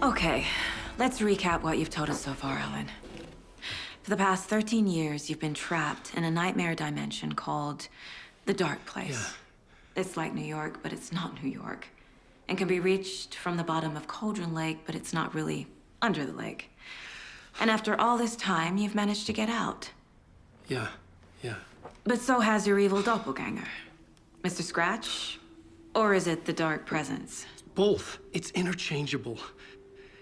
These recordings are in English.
Okay, let's recap what you've told us so far, Ellen. For the past 13 years, you've been trapped in a nightmare dimension called the Dark Place. Yeah. It's like New York, but it's not New York. And can be reached from the bottom of Cauldron Lake, but it's not really under the lake. And after all this time, you've managed to get out. Yeah. But so has your evil doppelganger. Mr. Scratch? Or is it the Dark Presence? Both. It's interchangeable.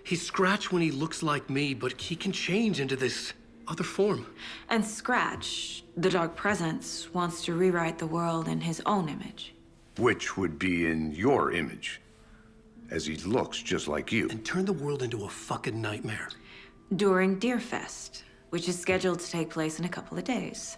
He's Scratch when he looks like me, but he can change into this other form. And Scratch, the Dark Presence, wants to rewrite the world in his own image. Which would be in your image, as he looks just like you. And turn the world into a fucking nightmare. During Deerfest, which is scheduled to take place in a couple of days.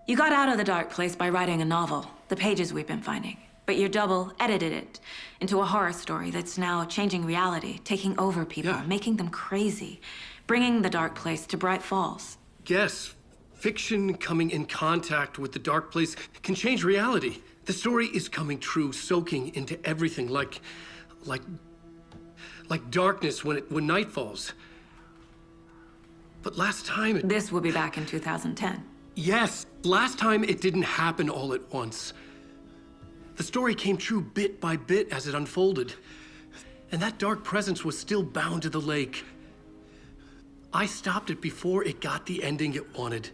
You got out of the Dark Place by writing a novel, the pages we've been finding. But your double edited it into a horror story that's now changing reality, taking over people, Yeah. making them crazy, bringing the Dark Place to Bright Falls. Yes, fiction coming in contact with the Dark Place can change reality. The story is coming true, soaking into everything like darkness when night falls. But last time This will be back in 2010. Yes, last time it didn't happen all at once. The story came true bit by bit as it unfolded. And that dark presence was still bound to the lake. I stopped it before it got the ending it wanted.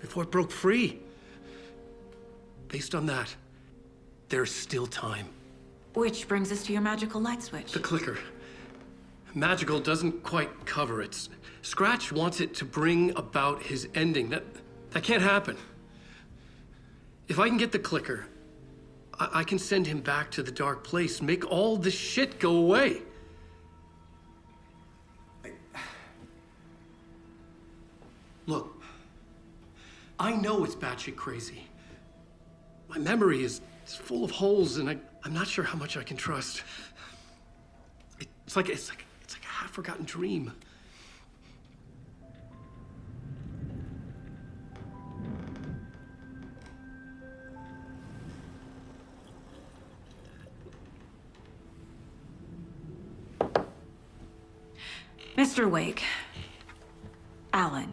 Before it broke free. Based on that, there's still time. Which brings us to your magical light switch. The clicker. Magical doesn't quite cover it. Scratch wants it to bring about his ending. That can't happen. If I can get the clicker, I can send him back to the Dark Place, make all this shit go away. Look, I know it's batshit crazy. My memory is full of holes, and I'm not sure how much I can trust. It's like a half-forgotten dream. Mr. Wake, Alan,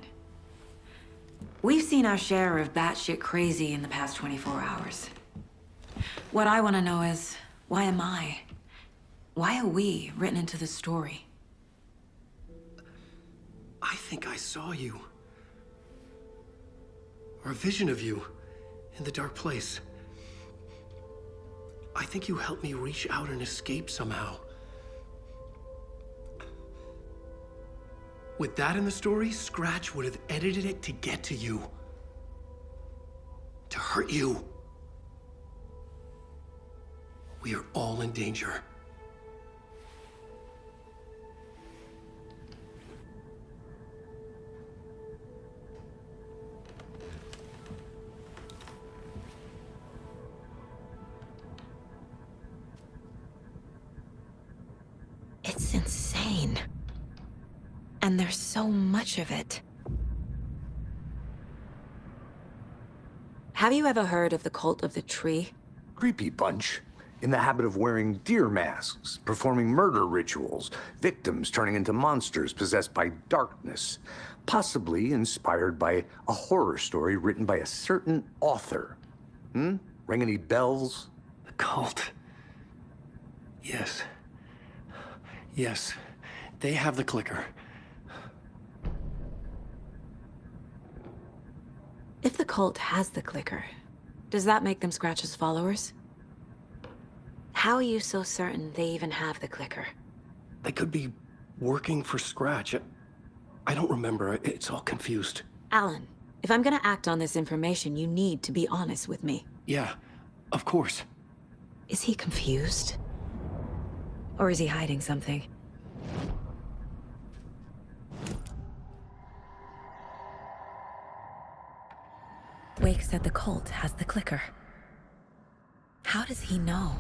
we've seen our share of batshit crazy in the past 24 hours. What I want to know is, why am I? Why are we written into the story? I think I saw you. Or a vision of you in the Dark Place. I think you helped me reach out and escape somehow. With that in the story, Scratch would have edited it to get to you. To hurt you. We are all in danger. It's insane. And there's so much of it. Have you ever heard of the Cult of the Tree? Creepy bunch. In the habit of wearing deer masks, performing murder rituals, victims turning into monsters possessed by darkness, possibly inspired by a horror story written by a certain author. Ring any bells? The cult. Yes. Yes. They have the clicker. If the cult has the clicker, does that make them Scratch's followers? How are you so certain they even have the clicker? They could be working for Scratch. I don't remember. It's all confused. Alan, if I'm gonna act on this information, you need to be honest with me. Yeah, of course. Is he confused? Or is he hiding something? Wake said the cult has the clicker. How does he know?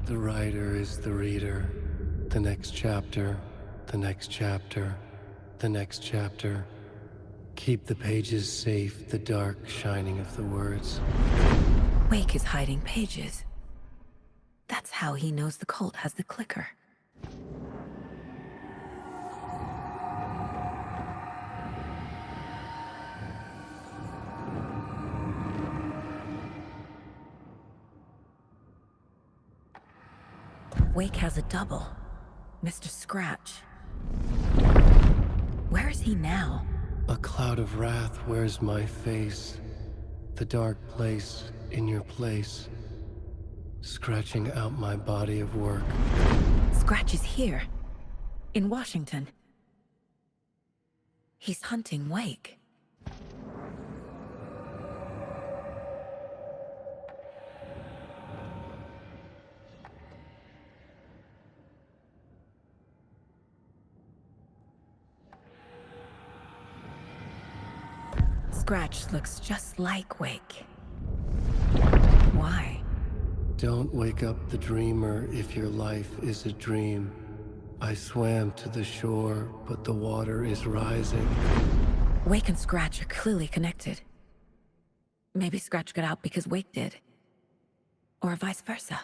The writer is the reader. The next chapter, the next chapter, the next chapter. Keep the pages safe, the dark shining of the words. Wake is hiding pages. That's how he knows the cult has the clicker. Wake has a double. Mr. Scratch. Where is he now? A cloud of wrath wears my face. The dark place in your place. Scratching out my body of work. Scratch is here. In Washington. He's hunting Wake. Scratch looks just like Wake. Why? Don't wake up the dreamer if your life is a dream. I swam to the shore, but the water is rising. Wake and Scratch are clearly connected. Maybe Scratch got out because Wake did. Or vice versa.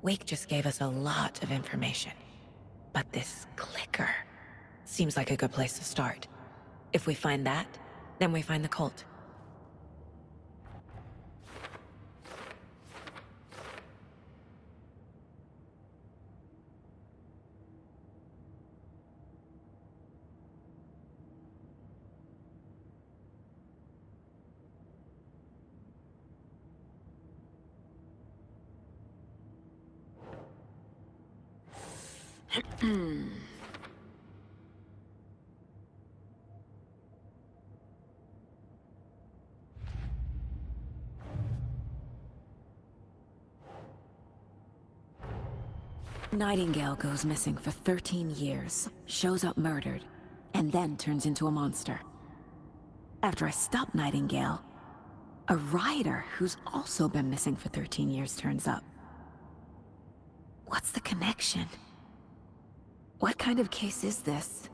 Wake just gave us a lot of information. But this clicker seems like a good place to start. If we find that, then we find the cult. Nightingale goes missing for 13 years, shows up murdered, and then turns into a monster. After I stop Nightingale, a rider who's also been missing for 13 years turns up. What's the connection? What kind of case is this?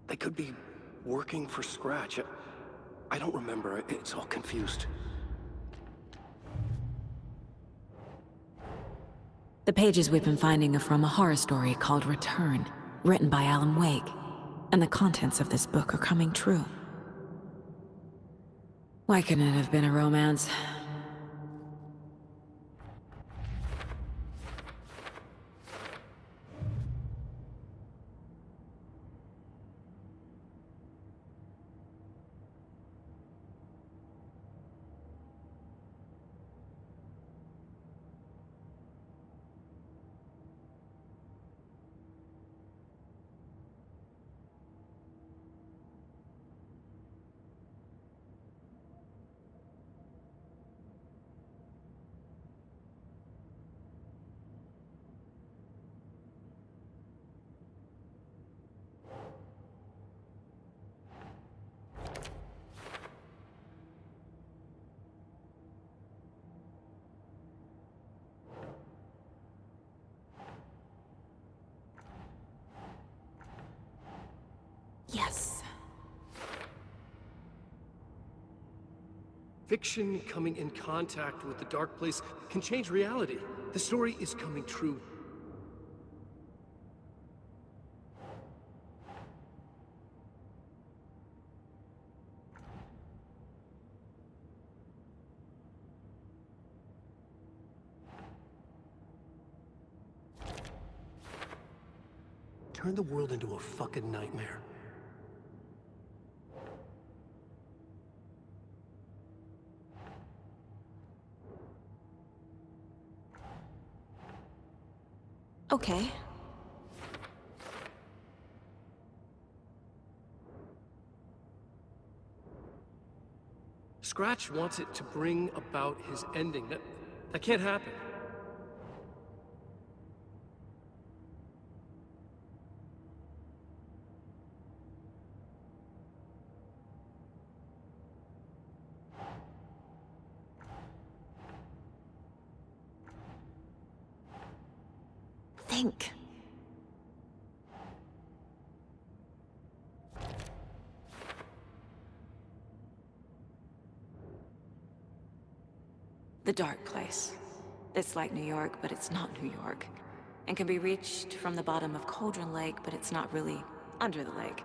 They could be working for Scratch. I don't remember. It's all confused. The pages we've been finding are from a horror story called Return, written by Alan Wake, and the contents of this book are coming true. Why couldn't it have been a romance? Yes. Fiction coming in contact with the dark place can change reality. The story is coming true. Turn the world into a fucking nightmare. Okay. Scratch wants it to bring about his ending. That can't happen. Think. The dark place. It's like New York, but it's not New York. And can be reached from the bottom of Cauldron Lake, but it's not really under the lake.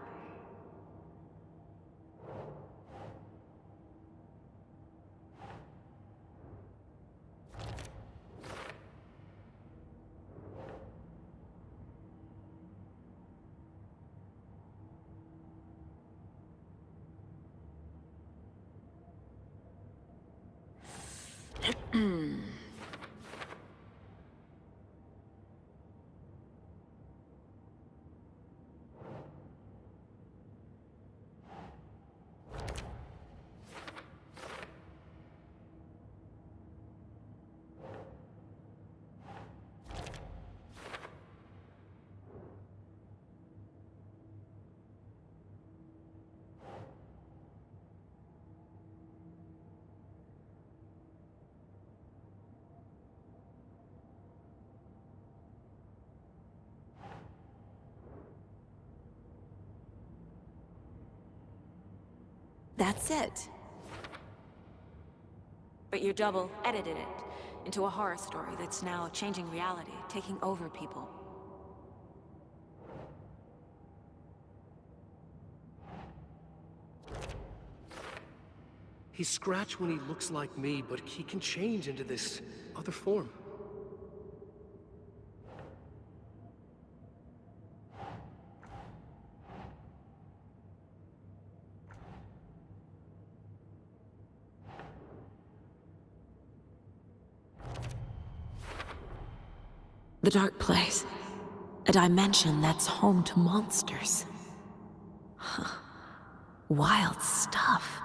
That's it. But your double edited it into a horror story that's now changing reality, taking over people. He's Scratch when he looks like me, but he can change into this other form. The dark place. A dimension that's home to monsters. Huh. Wild stuff.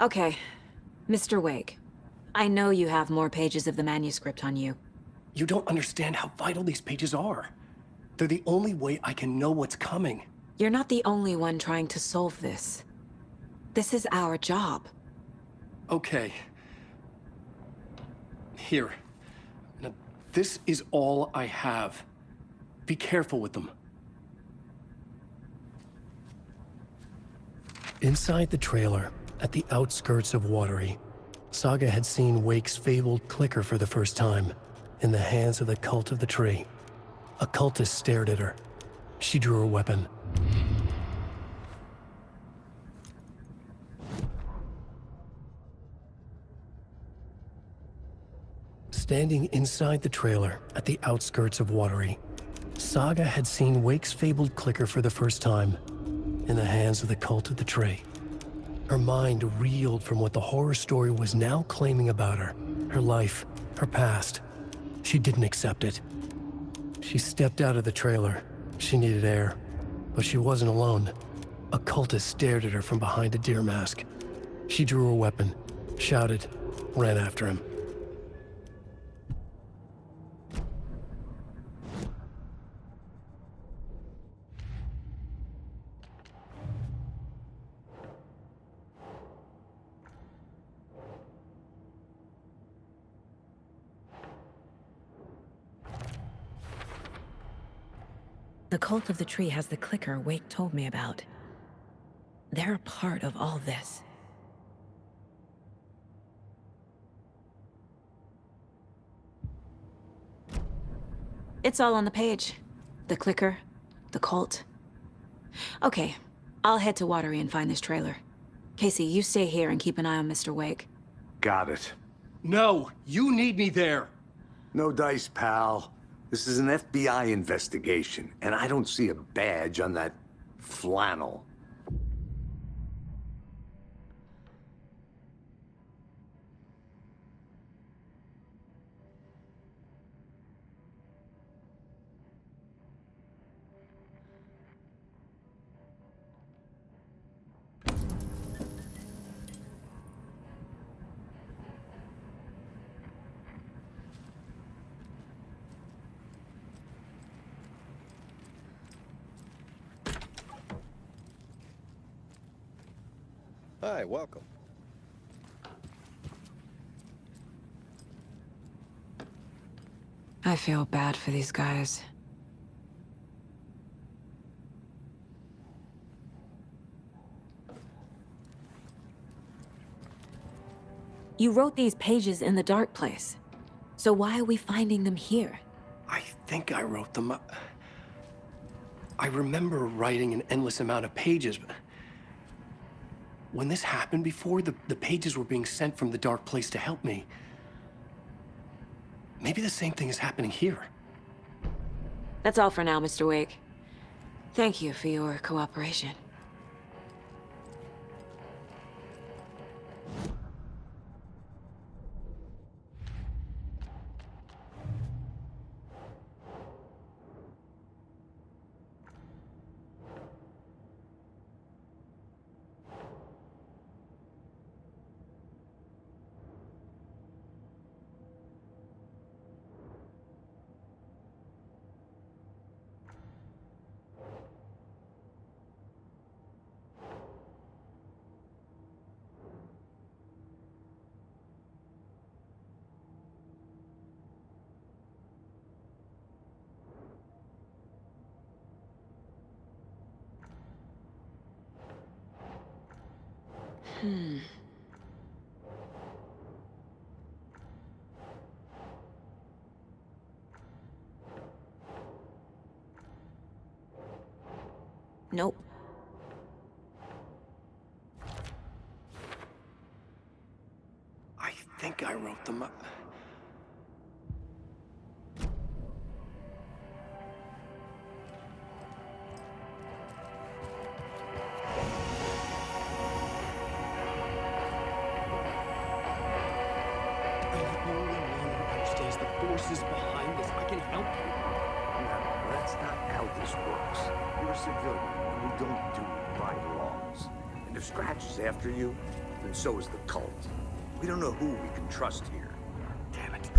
Okay, Mr. Wake. I know you have more pages of the manuscript on you. You don't understand how vital these pages are. They're the only way I can know what's coming. You're not the only one trying to solve this. This is our job. Okay. Here. Now, this is all I have. Be careful with them. Inside the trailer, at the outskirts of Watery, Saga had seen Wake's fabled clicker for the first time, in the hands of the Cult of the Tree. A cultist stared at her. She drew a weapon. Standing inside the trailer, at the outskirts of Watery, Saga had seen Wake's fabled clicker for the first time, in the hands of the Cult of the Tree. Her mind reeled from what the horror story was now claiming about her. Her life, her past. She didn't accept it. She stepped out of the trailer. She needed air. But she wasn't alone. A cultist stared at her from behind a deer mask. She drew a weapon, shouted, ran after him. The Cult of the Tree has the clicker Wake told me about. They're a part of all this. It's all on the page. The clicker, the cult. Okay, I'll head to Watery and find this trailer. Casey, you stay here and keep an eye on Mr. Wake. Got it. No, you need me there. No dice, pal. This is an FBI investigation, and I don't see a badge on that flannel. Hi, welcome. I feel bad for these guys. You wrote these pages in the dark place. So why are we finding them here? I think I wrote them. I remember writing an endless amount of pages, but when this happened before, the pages were being sent from the dark place to help me. Maybe the same thing is happening here. That's all for now, Mr. Wake. Thank you for your cooperation. Nope. I think I wrote them. Forces behind this. I can help you. No, that's not how this works. You're a civilian, and we don't do by the laws. And if Scratch is after you, then so is the cult. We don't know who we can trust here. Damn it.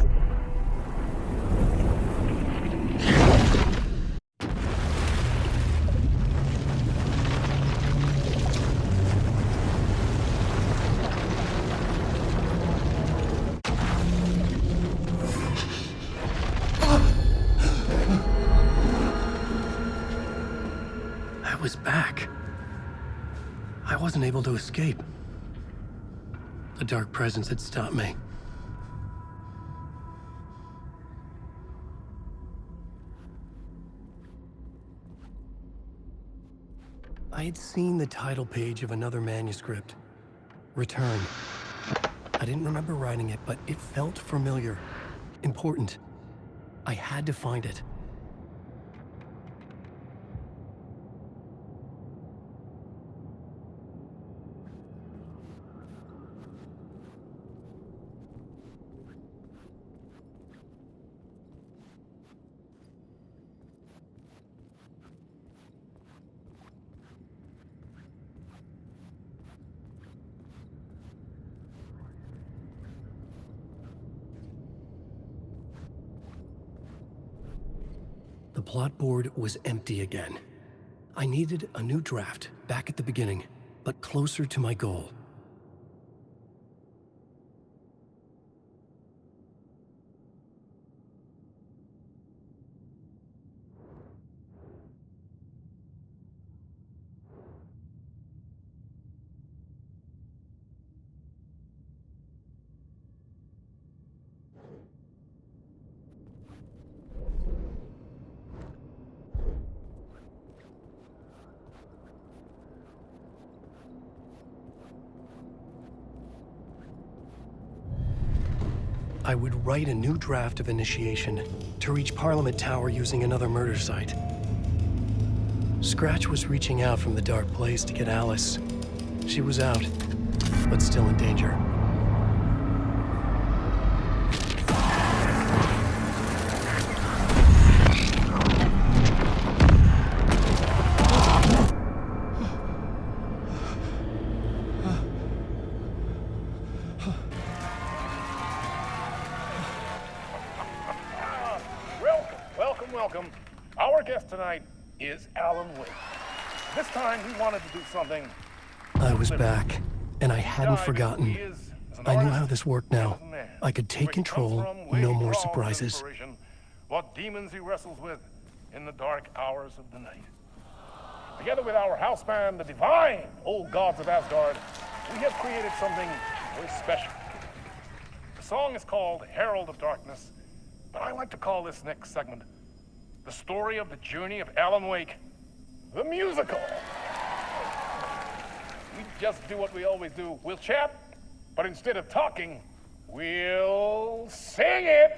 was back. I wasn't able to escape. The dark presence had stopped me. I had seen the title page of another manuscript, Return. I didn't remember writing it, but it felt familiar, important. I had to find it. The plot board was empty again. I needed a new draft, back at the beginning, but closer to my goal. I would write a new draft of initiation to reach Parliament Tower using another murder site. Scratch was reaching out from the dark place to get Alice. She was out, but still in danger. Welcome. Our guest tonight is Alan Wake. This time he wanted to do something. I was back, and I hadn't forgotten. I knew how this worked now. I could take control, no more surprises. What demons he wrestles with in the dark hours of the night. Together with our house band, the divine old gods of Asgard, we have created something very special. The song is called Herald of Darkness, but I like to call this next segment the story of the journey of Alan Wake, the musical. We just do what we always do. We'll chat, but instead of talking, we'll sing it.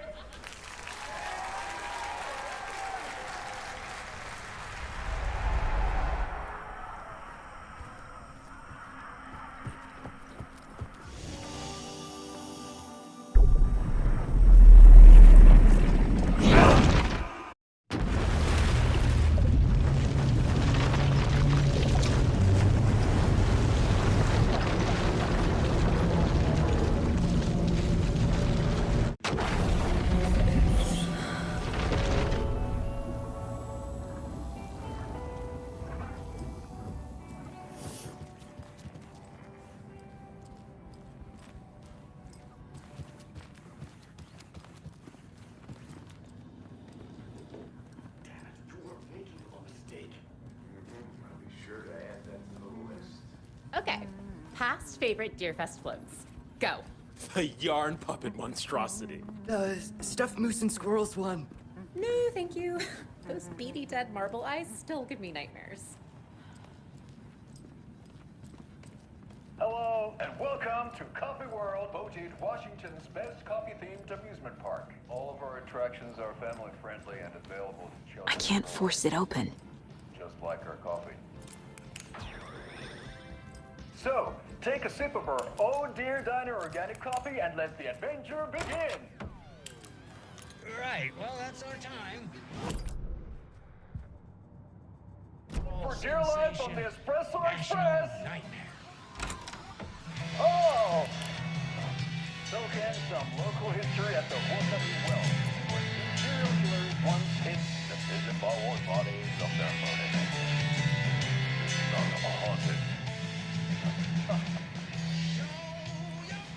Okay, past favorite Deerfest floats. Go. The yarn puppet monstrosity. The stuffed moose and squirrels one. No, thank you. Those beady dead marble eyes still give me nightmares. Hello, and welcome to Coffee World, voted Washington's best coffee-themed amusement park. All of our attractions are family-friendly and available to children. I can't force it open. Just like our coffee. So, take a sip of our Oh Dear Diner organic coffee and let the adventure begin! Right, well, that's our time. For dear life of the Espresso Express! Nightmare. Oh! So can some local history at the Wasabi Well, where two serial killers once hid the disemboweled bodies of their murdered victims. This is a haunted.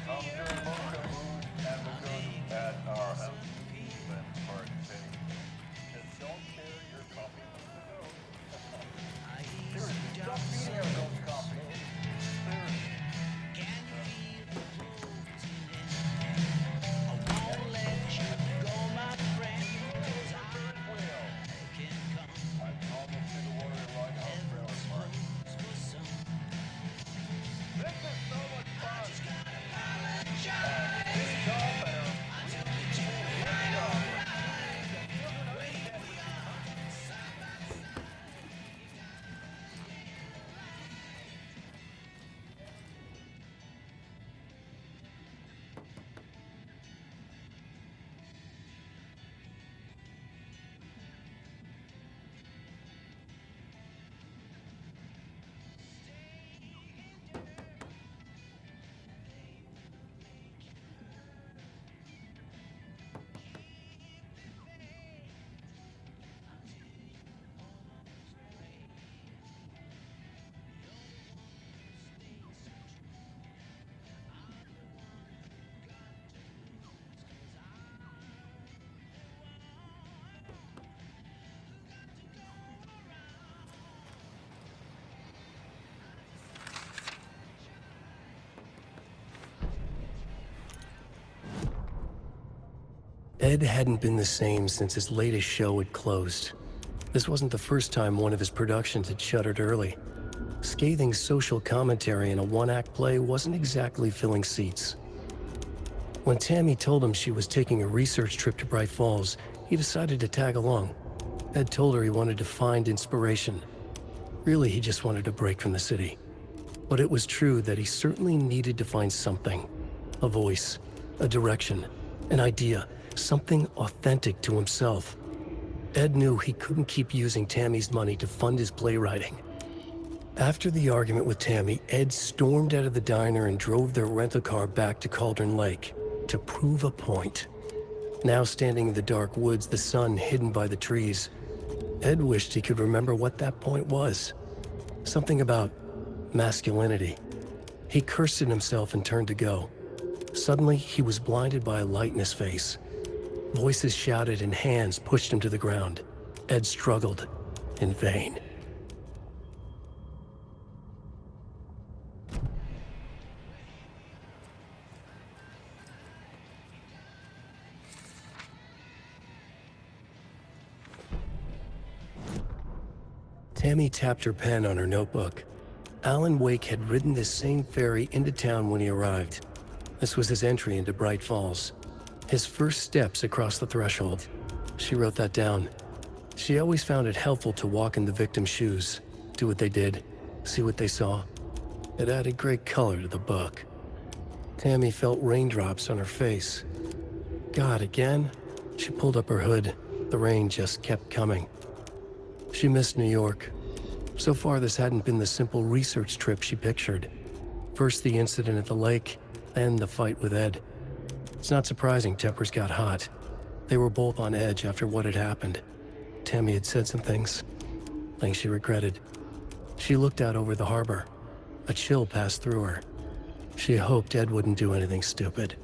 Come during mocha mood and the good at our amusement park city. Just don't share your coffee with the ghost. Ed hadn't been the same since his latest show had closed. This wasn't the first time one of his productions had shuttered early. Scathing social commentary in a one-act play wasn't exactly filling seats. When Tammy told him she was taking a research trip to Bright Falls, he decided to tag along. Ed told her he wanted to find inspiration. Really, he just wanted a break from the city. But it was true that he certainly needed to find something. A voice, a direction, an idea, something authentic to himself. Ed knew he couldn't keep using Tammy's money to fund his playwriting. After the argument with Tammy, Ed stormed out of the diner and drove their rental car back to Cauldron Lake to prove a point. Now standing in the dark woods, the sun hidden by the trees, Ed wished he could remember what that point was. Something about masculinity. He cursed at himself and turned to go. Suddenly, he was blinded by a light in his face. Voices shouted and hands pushed him to the ground. Ed struggled in vain. Tammy tapped her pen on her notebook. Alan Wake had ridden this same ferry into town when he arrived. This was his entry into Bright Falls. His first steps across the threshold. She wrote that down. She always found it helpful to walk in the victim's shoes, do what they did, see what they saw. It added great color to the book. Tammy felt raindrops on her face. God, again? She pulled up her hood. The rain just kept coming. She missed New York. So far, this hadn't been the simple research trip she pictured. First the incident at the lake, then the fight with Ed. It's not surprising tempers got hot. They were both on edge after what had happened. Tammy had said some things she regretted. She looked out over the harbor. A chill passed through her. She hoped Ed wouldn't do anything stupid.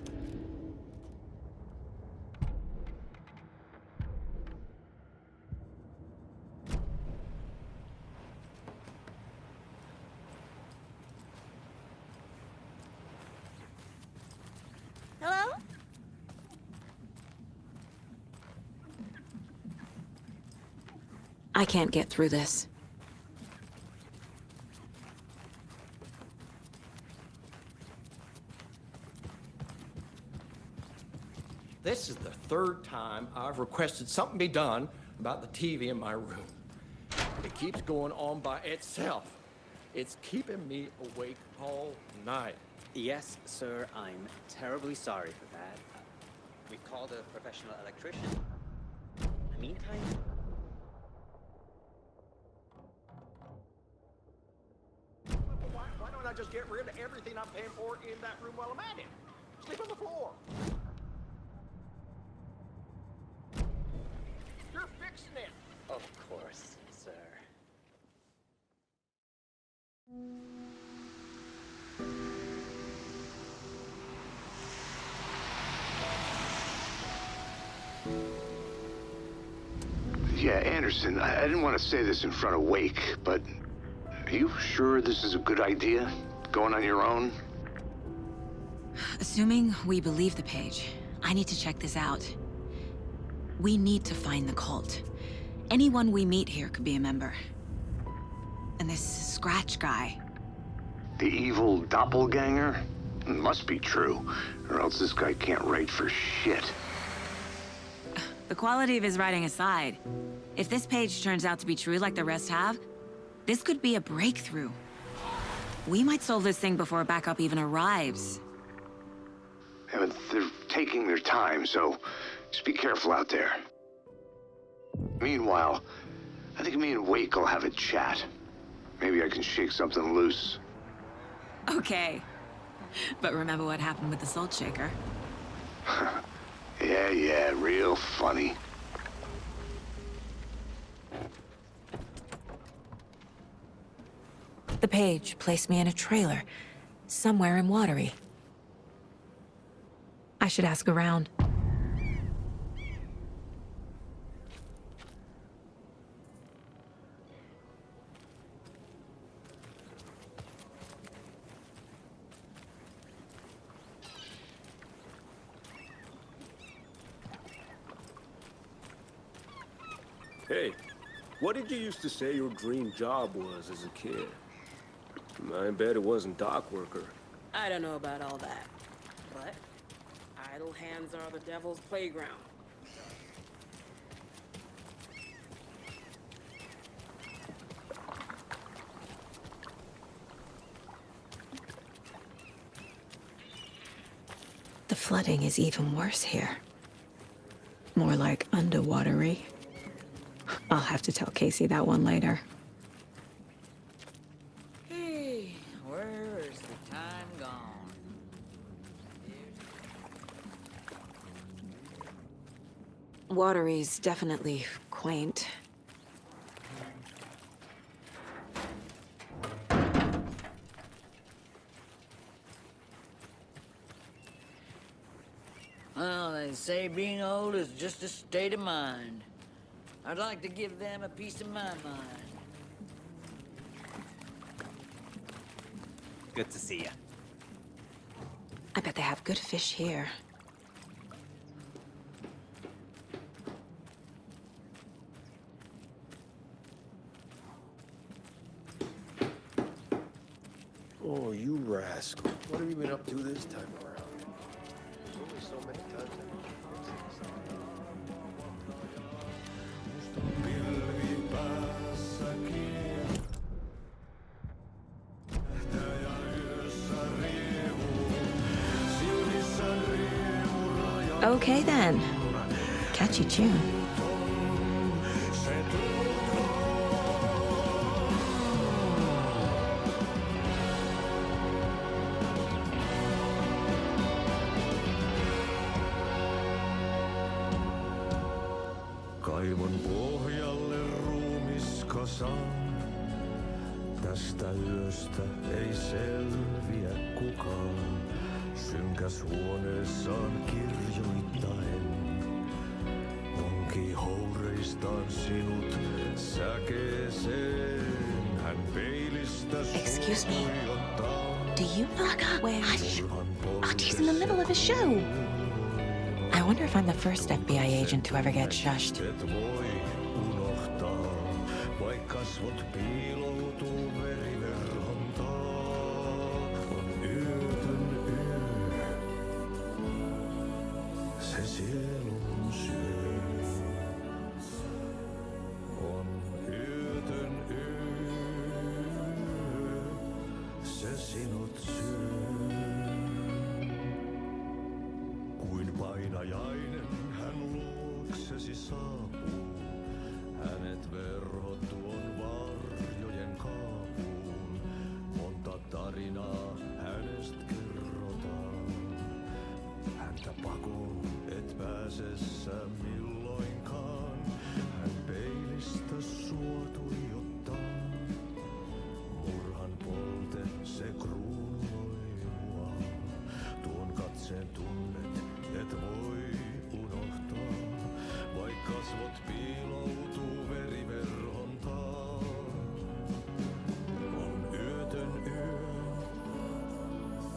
Hello? I can't get through this. This is the third time I've requested something be done about the TV in my room. It keeps going on by itself. It's keeping me awake all night. Yes, sir, I'm terribly sorry for that. We called a professional electrician. In the meantime... Why don't I just get rid of everything I'm paying for in that room while I'm at it? Sleep on the floor. You're fixing it. Of course, sir. Yeah, Anderson, I didn't want to say this in front of Wake, but are you sure this is a good idea? Going on your own? Assuming we believe the page, I need to check this out. We need to find the cult. Anyone we meet here could be a member. And this Scratch guy. The evil doppelganger? Must be true, or else this guy can't write for shit. The quality of his writing aside, if this page turns out to be true like the rest have, this could be a breakthrough. We might solve this thing before backup even arrives. Yeah, but they're taking their time, so just be careful out there. Meanwhile, I think me and Wake will have a chat. Maybe I can shake something loose. Okay. But remember what happened with the salt shaker? Yeah, real funny. The page placed me in a trailer, somewhere in Watery. I should ask around. Hey, what did you used to say your dream job was as a kid? I bet it wasn't dock worker. I don't know about all that, but idle hands are the devil's playground. The flooding is even worse here. More like underwatery. I'll have to tell Casey that one later. Hey, where is the time gone? Watery's definitely quaint. Well, they say being old is just a state of mind. I'd like to give them a piece of my mind. Good to see you. I bet they have good fish here. Oh, you rascal. What have you been up to this time around? There's only so many times I can Okay then. Catchy tune. Kaivon pohjalle ruumiskasan. Tästä yöstä ei selviä kukaan. Synkäs huoneessaan kirjoittaen. Onki houreistaan sinut säkeeseen. Hän peilistä Excuse me. Do you not wear... Hush! Artie's in the middle of a show. I wonder if I'm the first FBI agent to ever get shushed. Et voi unohtaa, vaik kasvot piiloutuu veriverhon taa. On yötön yö, se sielun syö. On yötön yö, se sinut syö. Kuin painajainen hän luoksesi saapuu. Hänet verhot tuon varjojen kaapuun. Monta tarinaa hänestä kerrotaan. Häntä pakoon et pääse sä milloinkaan. Hän peilistä sua tuijottaa. Murhan polte se kruunoi mua. Tuon katseen tunnet et voi unohtaa. Vaik kasvot piiloutuu veriverhon taa. On yötön yö,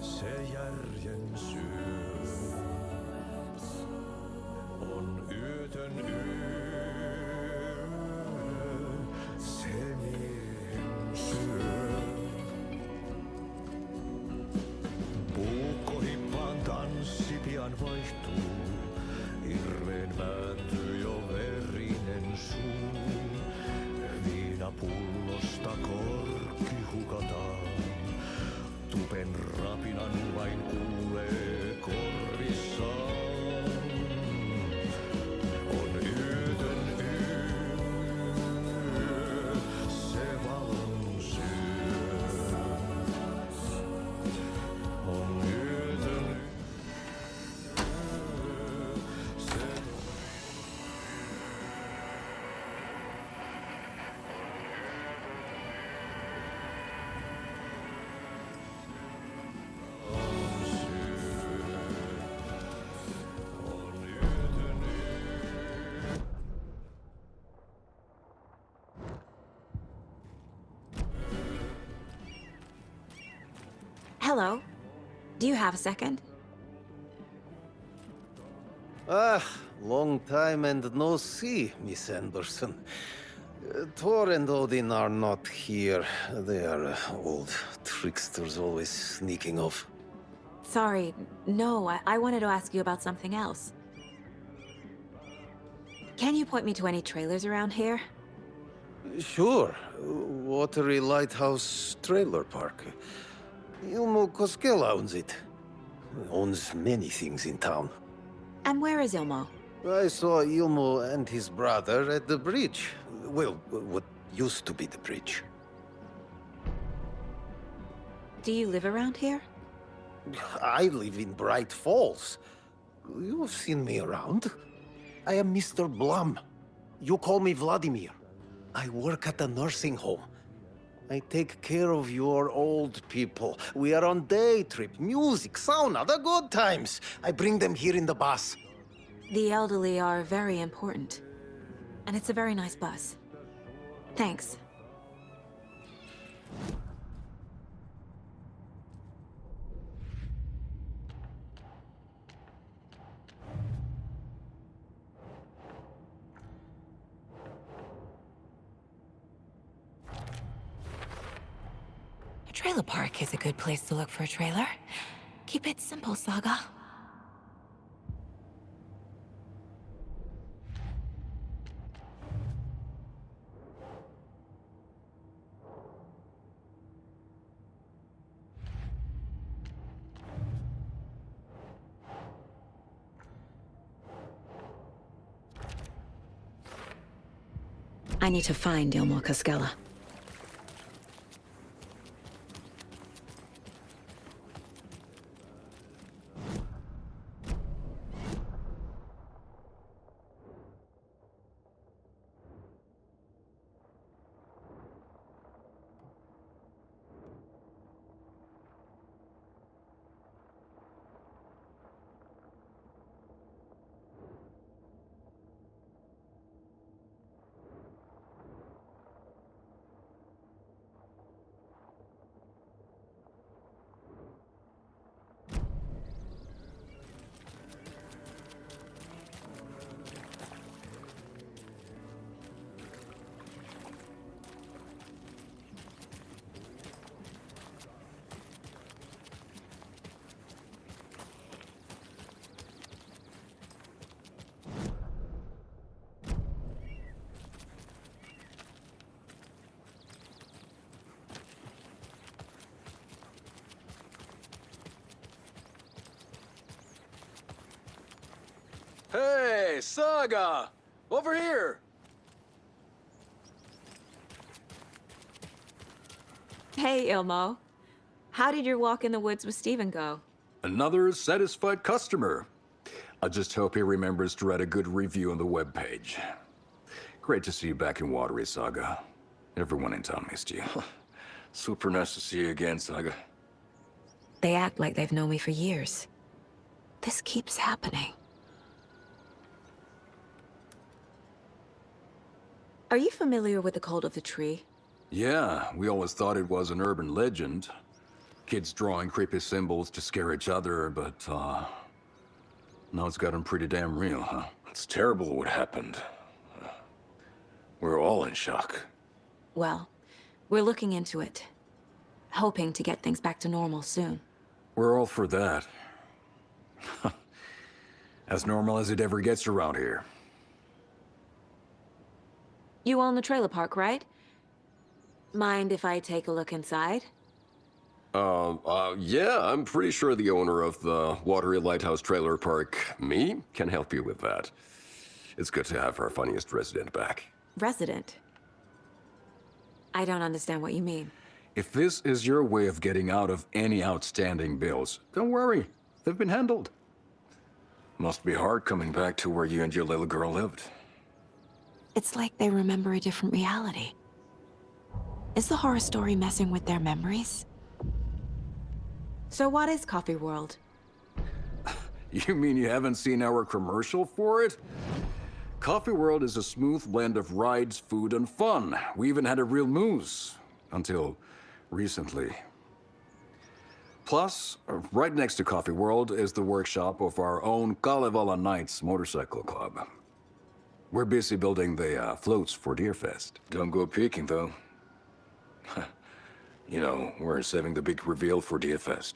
se järjen syö. On yötön yö, se miehen syö. Puukkohippaan tanssi pian vaihtuu. Hirveen vääntyy jo verinen suu. Viinapullosta korkki hukataan. Tupen rapinan vain kuulee korvissaan. On yötön yö, se valon syö. On yötön yö, se Hello. Do you have a second? Long time and no see, Miss Anderson. Thor and Odin are not here. They are old tricksters always sneaking off. Sorry, no, I wanted to ask you about something else. Can you point me to any trailers around here? Sure. Watery Lighthouse Trailer Park. Ilmo Koskela owns it. Owns many things in town. And where is Ilmo? I saw Ilmo and his brother at the bridge. Well, what used to be the bridge. Do you live around here? I live in Bright Falls. You've seen me around. I am Mr. Blum. You call me Vladimir. I work at a nursing home. I take care of your old people. We are on day trip, music, sauna, the good times. I bring them here in the bus. The elderly are very important. And it's a very nice bus. Thanks. A trailer park is a good place to look for a trailer. Keep it simple, Saga. I need to find Ilmo Koskela. Hey, Saga! Over here! Hey, Ilmo. How did your walk in the woods with Steven go? Another satisfied customer. I just hope he remembers to write a good review on the webpage. Great to see you back in Watery, Saga. Everyone in town missed you. Super nice to see you again, Saga. They act like they've known me for years. This keeps happening. Are you familiar with the Cult of the Tree? Yeah, we always thought it was an urban legend. Kids drawing creepy symbols to scare each other, but, now it's gotten pretty damn real, huh? It's terrible what happened. We're all in shock. Well, we're looking into it. Hoping to get things back to normal soon. We're all for that. As normal as it ever gets around here. You own the trailer park, right? Mind if I take a look inside? Yeah, I'm pretty sure the owner of the Watery Lighthouse Trailer Park, me, can help you with that. It's good to have our funniest resident back. Resident? I don't understand what you mean. If this is your way of getting out of any outstanding bills, don't worry. They've been handled. Must be hard coming back to where you and your little girl lived. It's like they remember a different reality. Is the horror story messing with their memories? So what is Coffee World? You mean you haven't seen our commercial for it? Coffee World is a smooth blend of rides, food, and fun. We even had a real moose. Until recently. Plus, right next to Coffee World is the workshop of our own Kalevala Knights Motorcycle Club. We're busy building the floats for Deerfest. Don't go peeking, though. You know, we're saving the big reveal for Deerfest.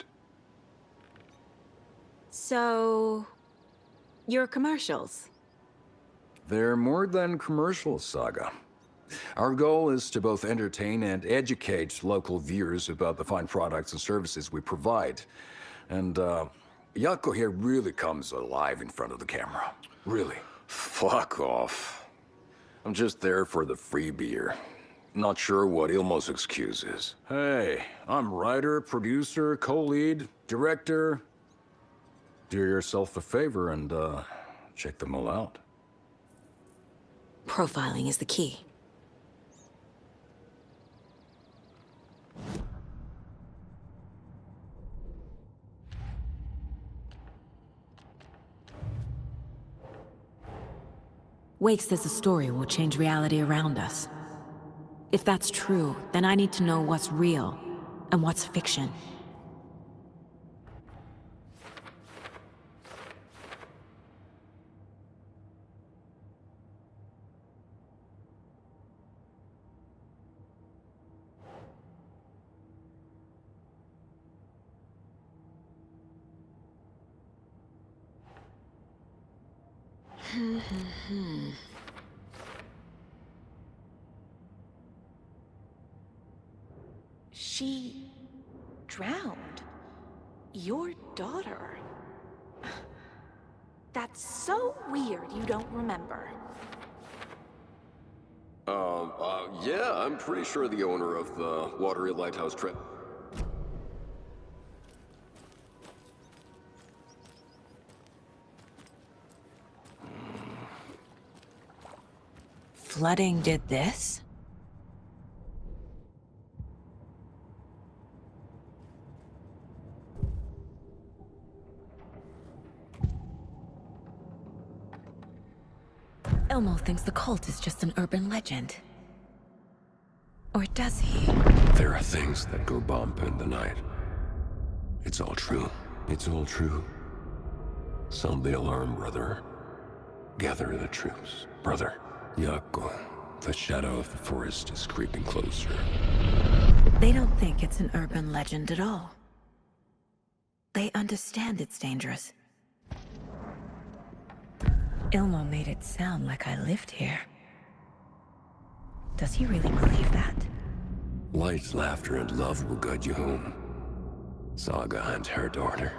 So, your commercials? They're more than commercials, Saga. Our goal is to both entertain and educate local viewers about the fine products and services we provide. And, Yako here really comes alive in front of the camera. Really. Fuck off. I'm just there for the free beer. Not sure what Ilmo's excuse is. Hey, I'm writer, producer, co-lead, director. Do yourself a favor and, check them all out. Profiling is the key. Wake says the story will change reality around us. If that's true, then I need to know what's real and what's fiction. She drowned. Your daughter. That's so weird you don't remember. Yeah, I'm pretty sure the owner of the Watery Lighthouse trip. Flooding did this? Elmo thinks the cult is just an urban legend. Or does he? There are things that go bump in the night. It's all true. It's all true. Sound the alarm, brother. Gather the troops, brother. Yako, the shadow of the forest is creeping closer. They don't think it's an urban legend at all. They understand it's dangerous. Ilmo made it sound like I lived here. Does he really believe that? Light, laughter, and love will guide you home. Saga and her daughter.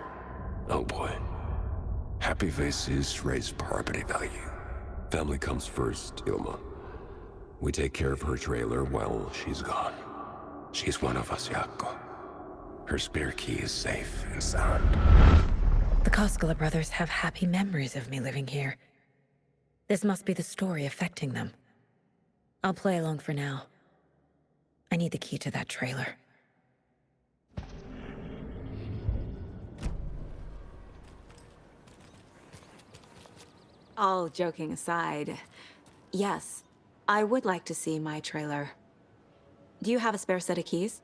Oh boy. Happy faces raise property value. Family comes first, Ilma. We take care of her trailer while she's gone. She's one of us, Yako. Her spare key is safe and sound. The Koskela brothers have happy memories of me living here. This must be the story affecting them. I'll play along for now. I need the key to that trailer. All joking aside, yes, I would like to see my trailer. Do you have a spare set of keys?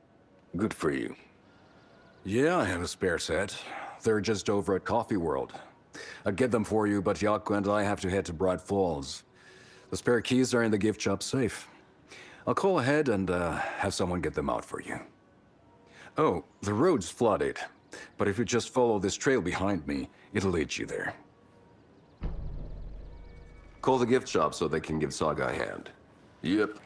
Good for you. Yeah, I have a spare set. They're just over at Coffee World. I'd get them for you, but Yako and I have to head to Bright Falls. The spare keys are in the gift shop safe. I'll call ahead and have someone get them out for you. Oh, the road's flooded, but if you just follow this trail behind me, it'll lead you there. Call the gift shop so they can give Saga a hand. Yep.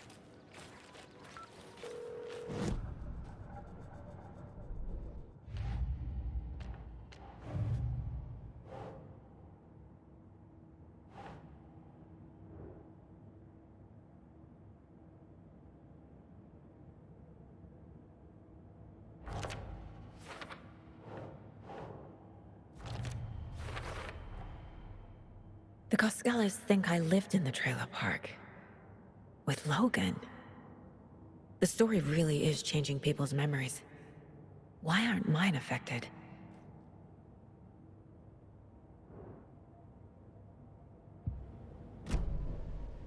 The Koskelas think I lived in the trailer park. With Logan. The story really is changing people's memories. Why aren't mine affected?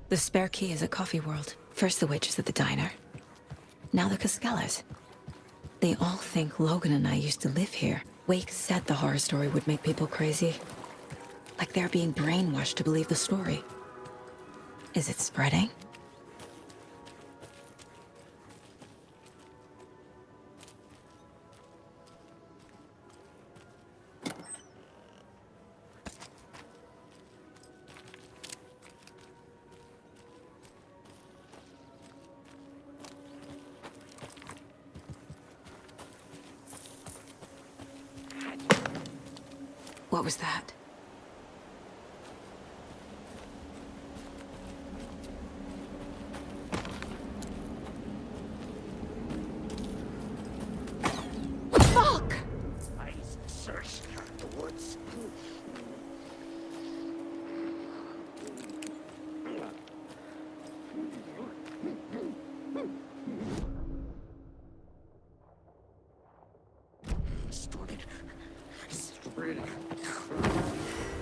The spare key is at Coffee World. First the witches at the diner. Now the Koskelas. They all think Logan and I used to live here. Wake said the horror story would make people crazy. Like they're being brainwashed to believe the story. Is it spreading? What was that? Fuck! I searched the woods.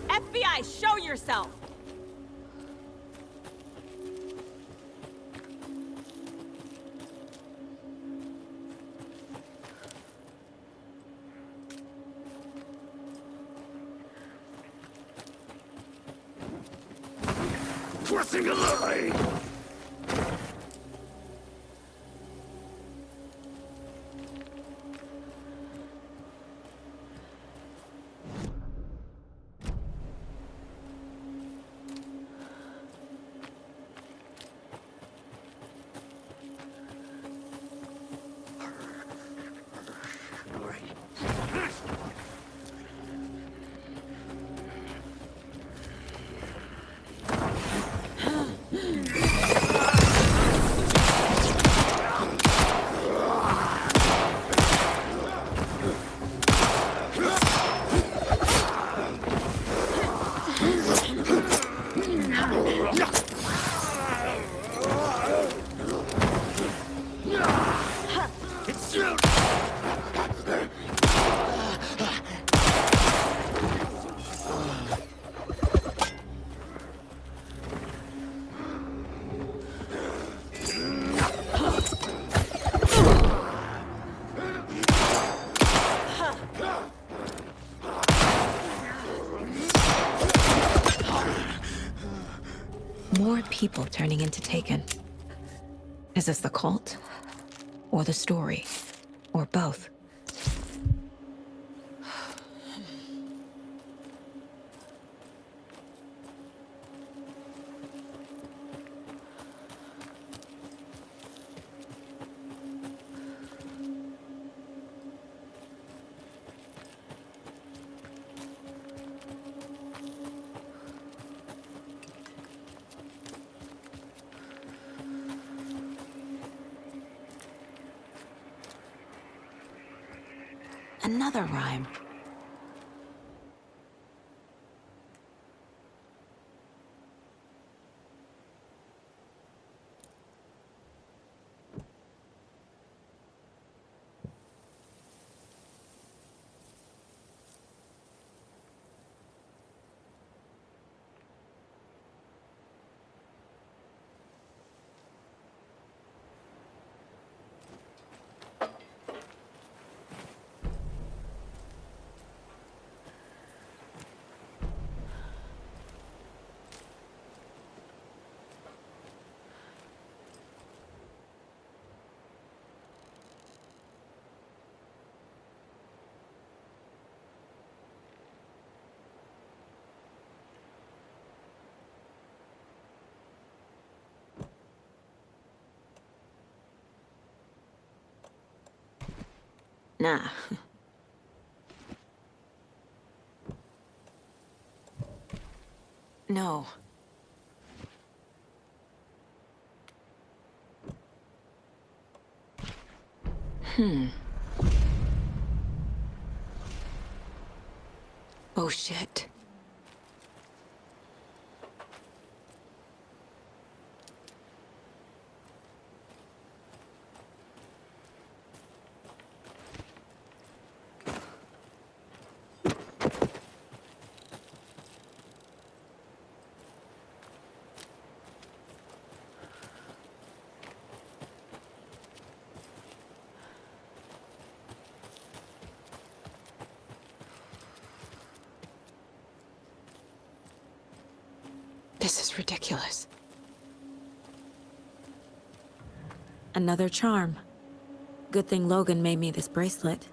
FBI, show yourself! Crossing a line! More people turning into Taken. Is this the cult? Or the story? Or both? Another rhyme. Nah. No. Oh shit. This is ridiculous. Another charm. Good thing Logan made me this bracelet.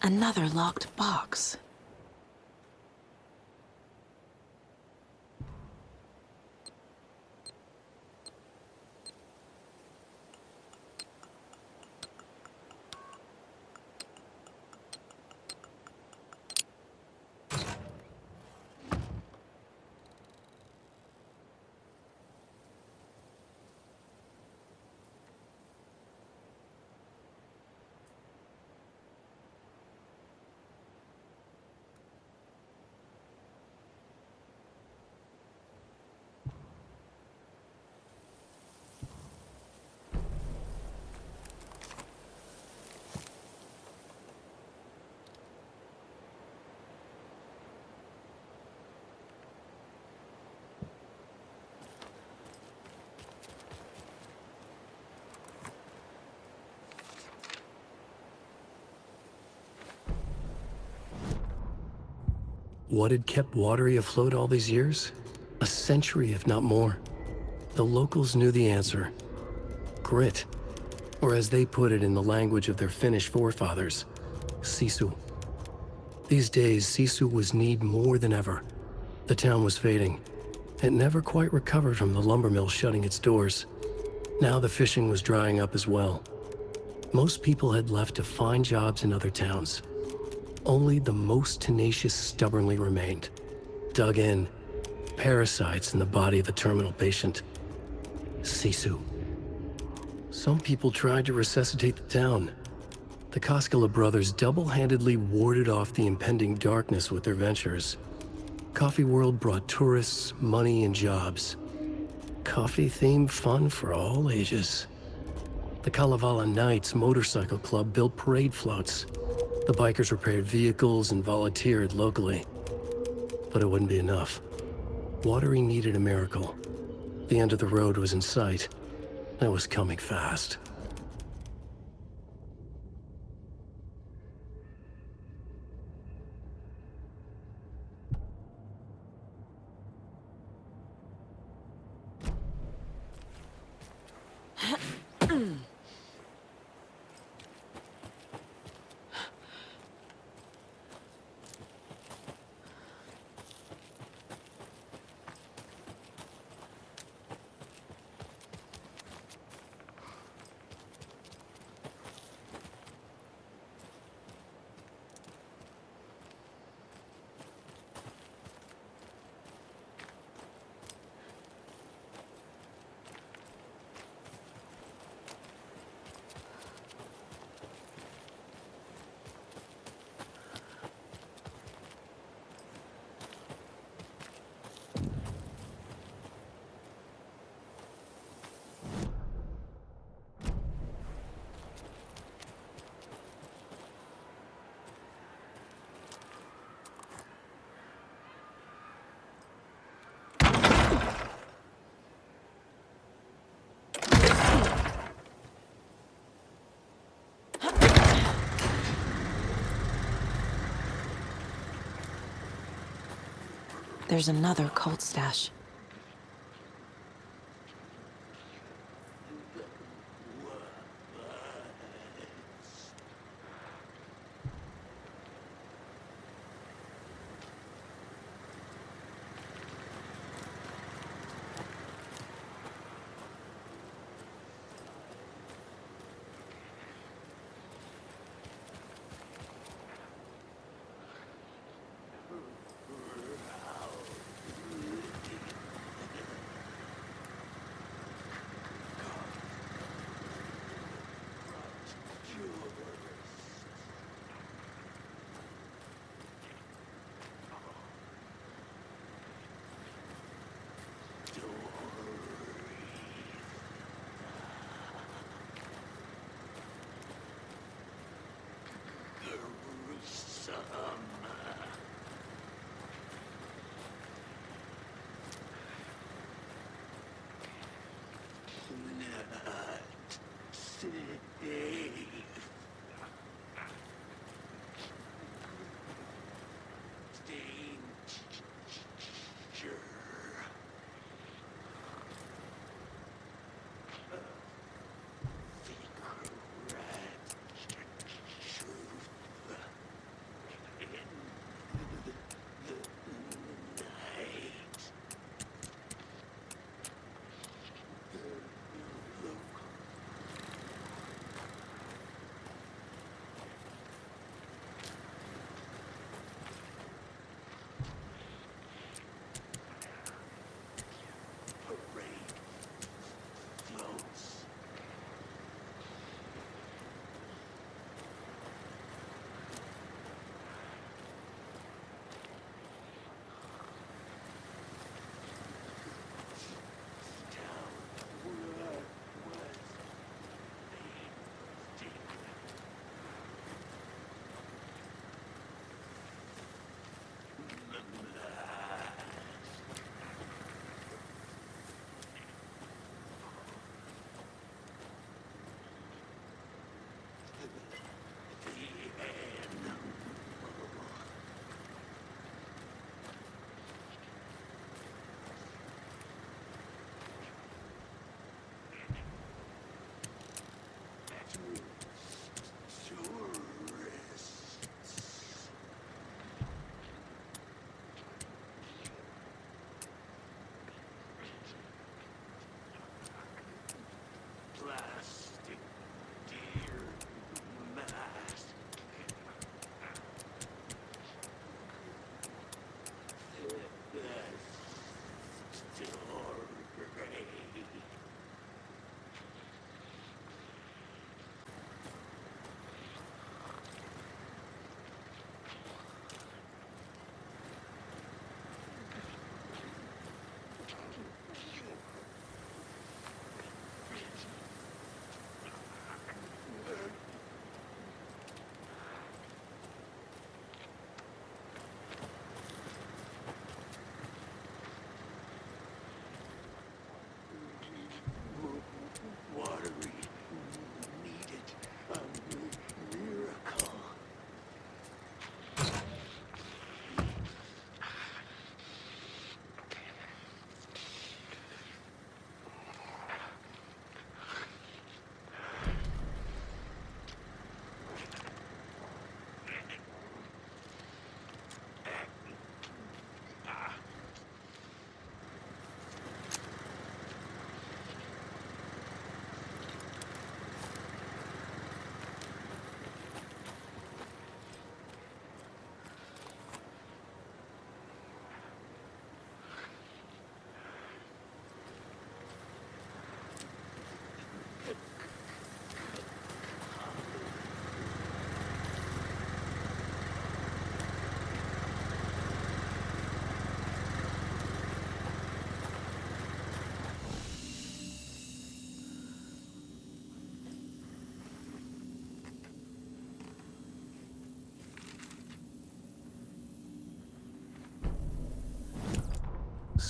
Another locked box. What had kept Watery afloat all these years? A century, if not more. The locals knew the answer. Grit. Or as they put it in the language of their Finnish forefathers, sisu. These days, sisu was needed more than ever. The town was fading. It never quite recovered from the lumber mill shutting its doors. Now the fishing was drying up as well. Most people had left to find jobs in other towns. Only the most tenacious stubbornly remained. Dug in. Parasites in the body of a terminal patient. Sisu. Some people tried to resuscitate the town. The Koskela brothers double-handedly warded off the impending darkness with their ventures. Coffee World brought tourists, money, and jobs. Coffee-themed fun for all ages. The Kalevala Knights Motorcycle Club built parade floats. The bikers repaired vehicles and volunteered locally. But it wouldn't be enough. Watery needed a miracle. The end of the road was in sight. And it was coming fast. There's another cult stash.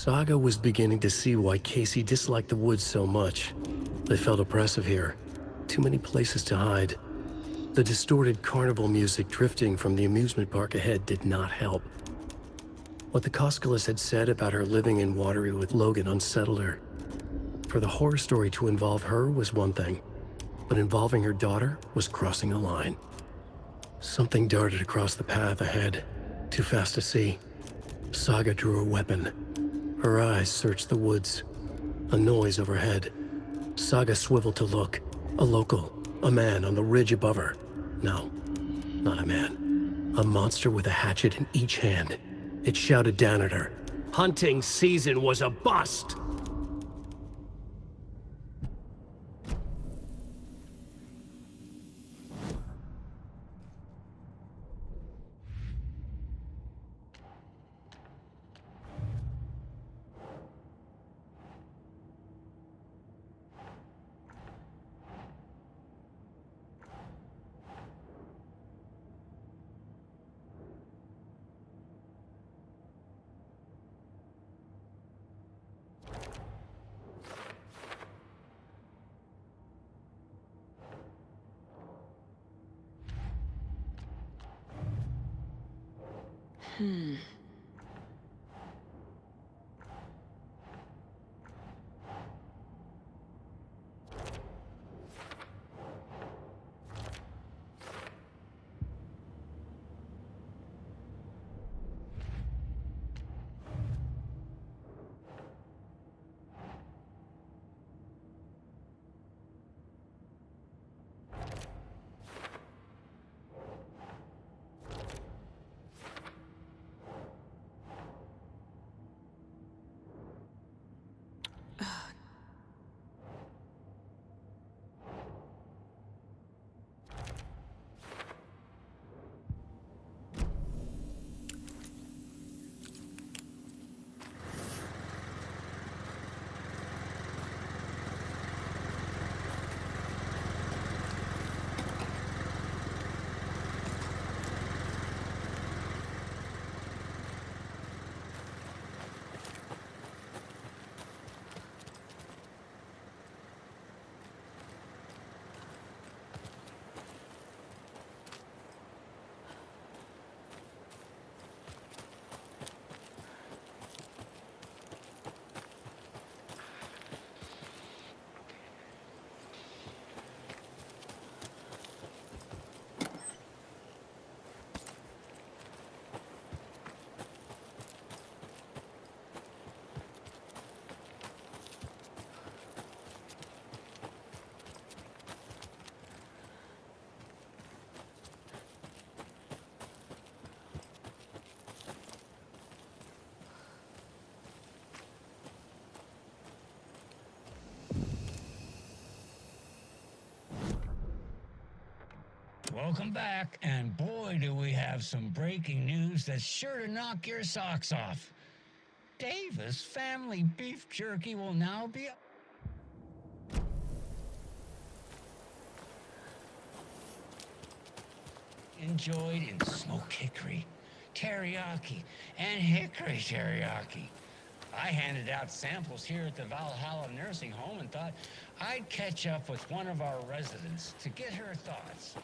Saga was beginning to see why Casey disliked the woods so much. They felt oppressive here. Too many places to hide. The distorted carnival music drifting from the amusement park ahead did not help. What the Koskalas had said about her living in Watery with Logan unsettled her. For the horror story to involve her was one thing, but involving her daughter was crossing a line. Something darted across the path ahead, too fast to see. Saga drew her weapon. Her eyes searched the woods. A noise overhead. Saga swiveled to look. A local. A man on the ridge above her. No, not a man. A monster with a hatchet in each hand. It shouted down at her. Hunting season was a bust! Welcome back, and boy, do we have some breaking news that's sure to knock your socks off. Davis family beef jerky will now be enjoyed in smoked hickory, teriyaki, and hickory teriyaki. I handed out samples here at the Valhalla Nursing Home and thought I'd catch up with one of our residents to get her thoughts.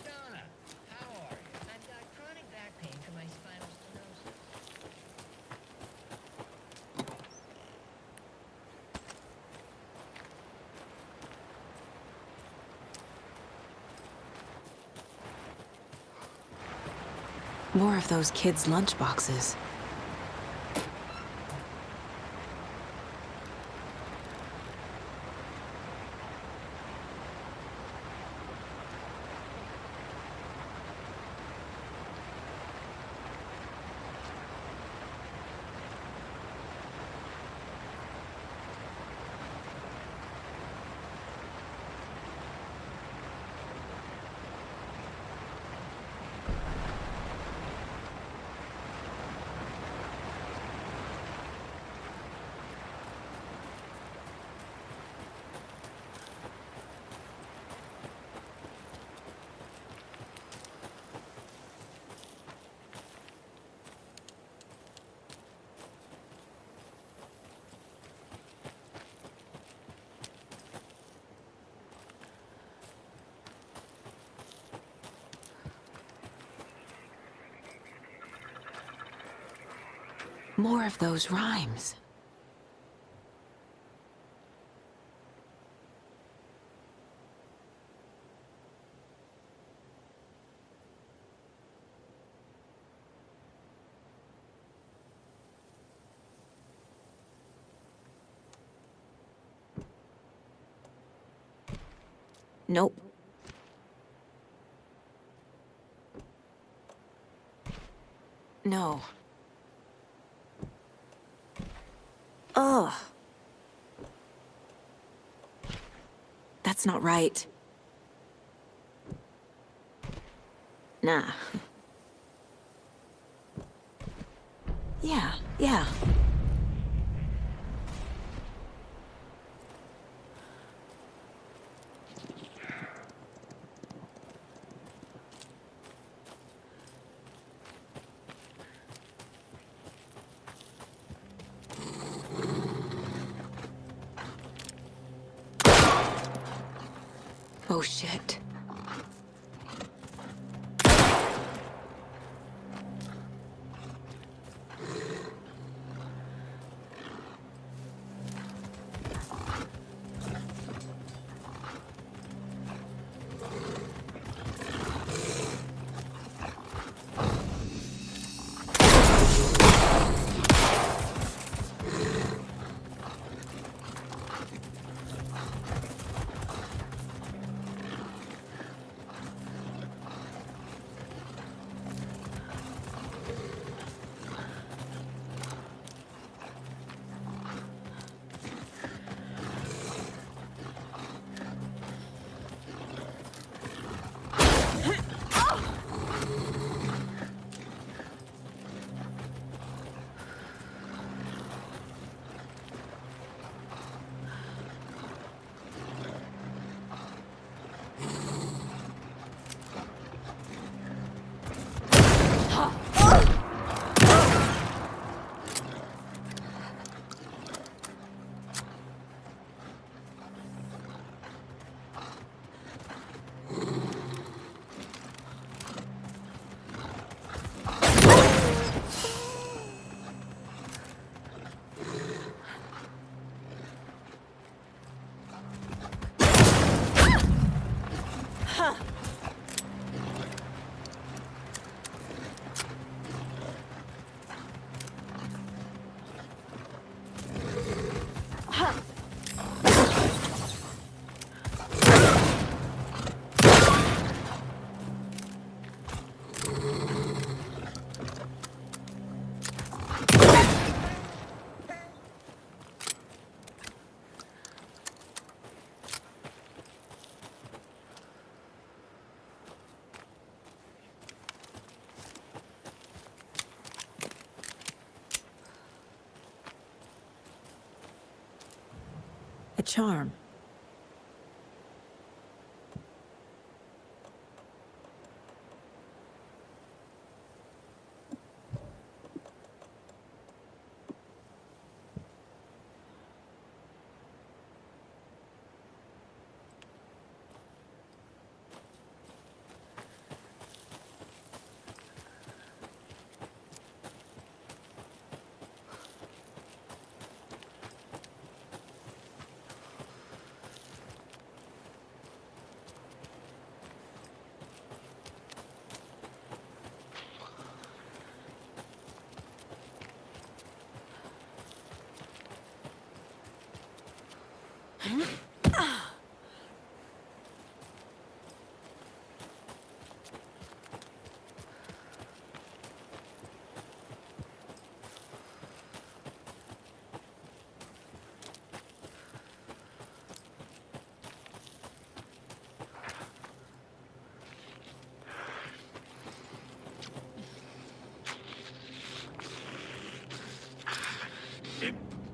Donna, how are you? I've got chronic back pain from my spinal stenosis. More of those kids' lunchboxes. More of those rhymes. Nope. No. Ugh. That's not right. Nah. Yeah. Oh, shit. A charm.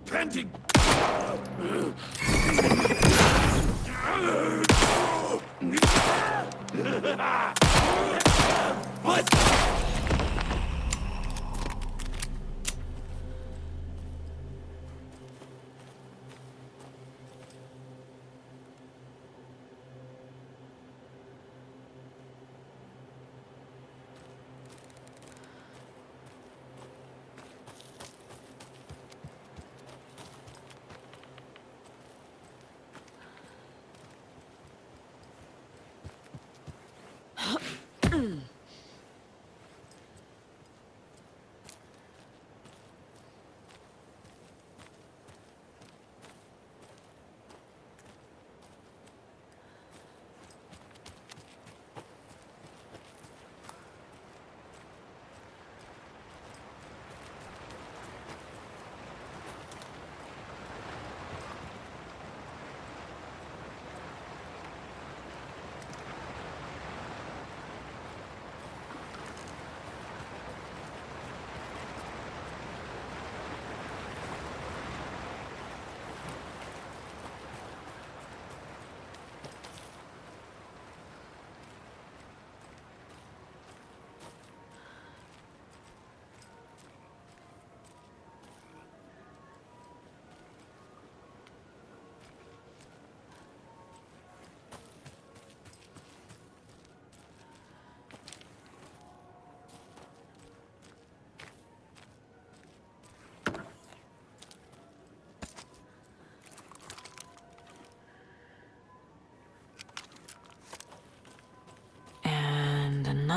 Impending! What?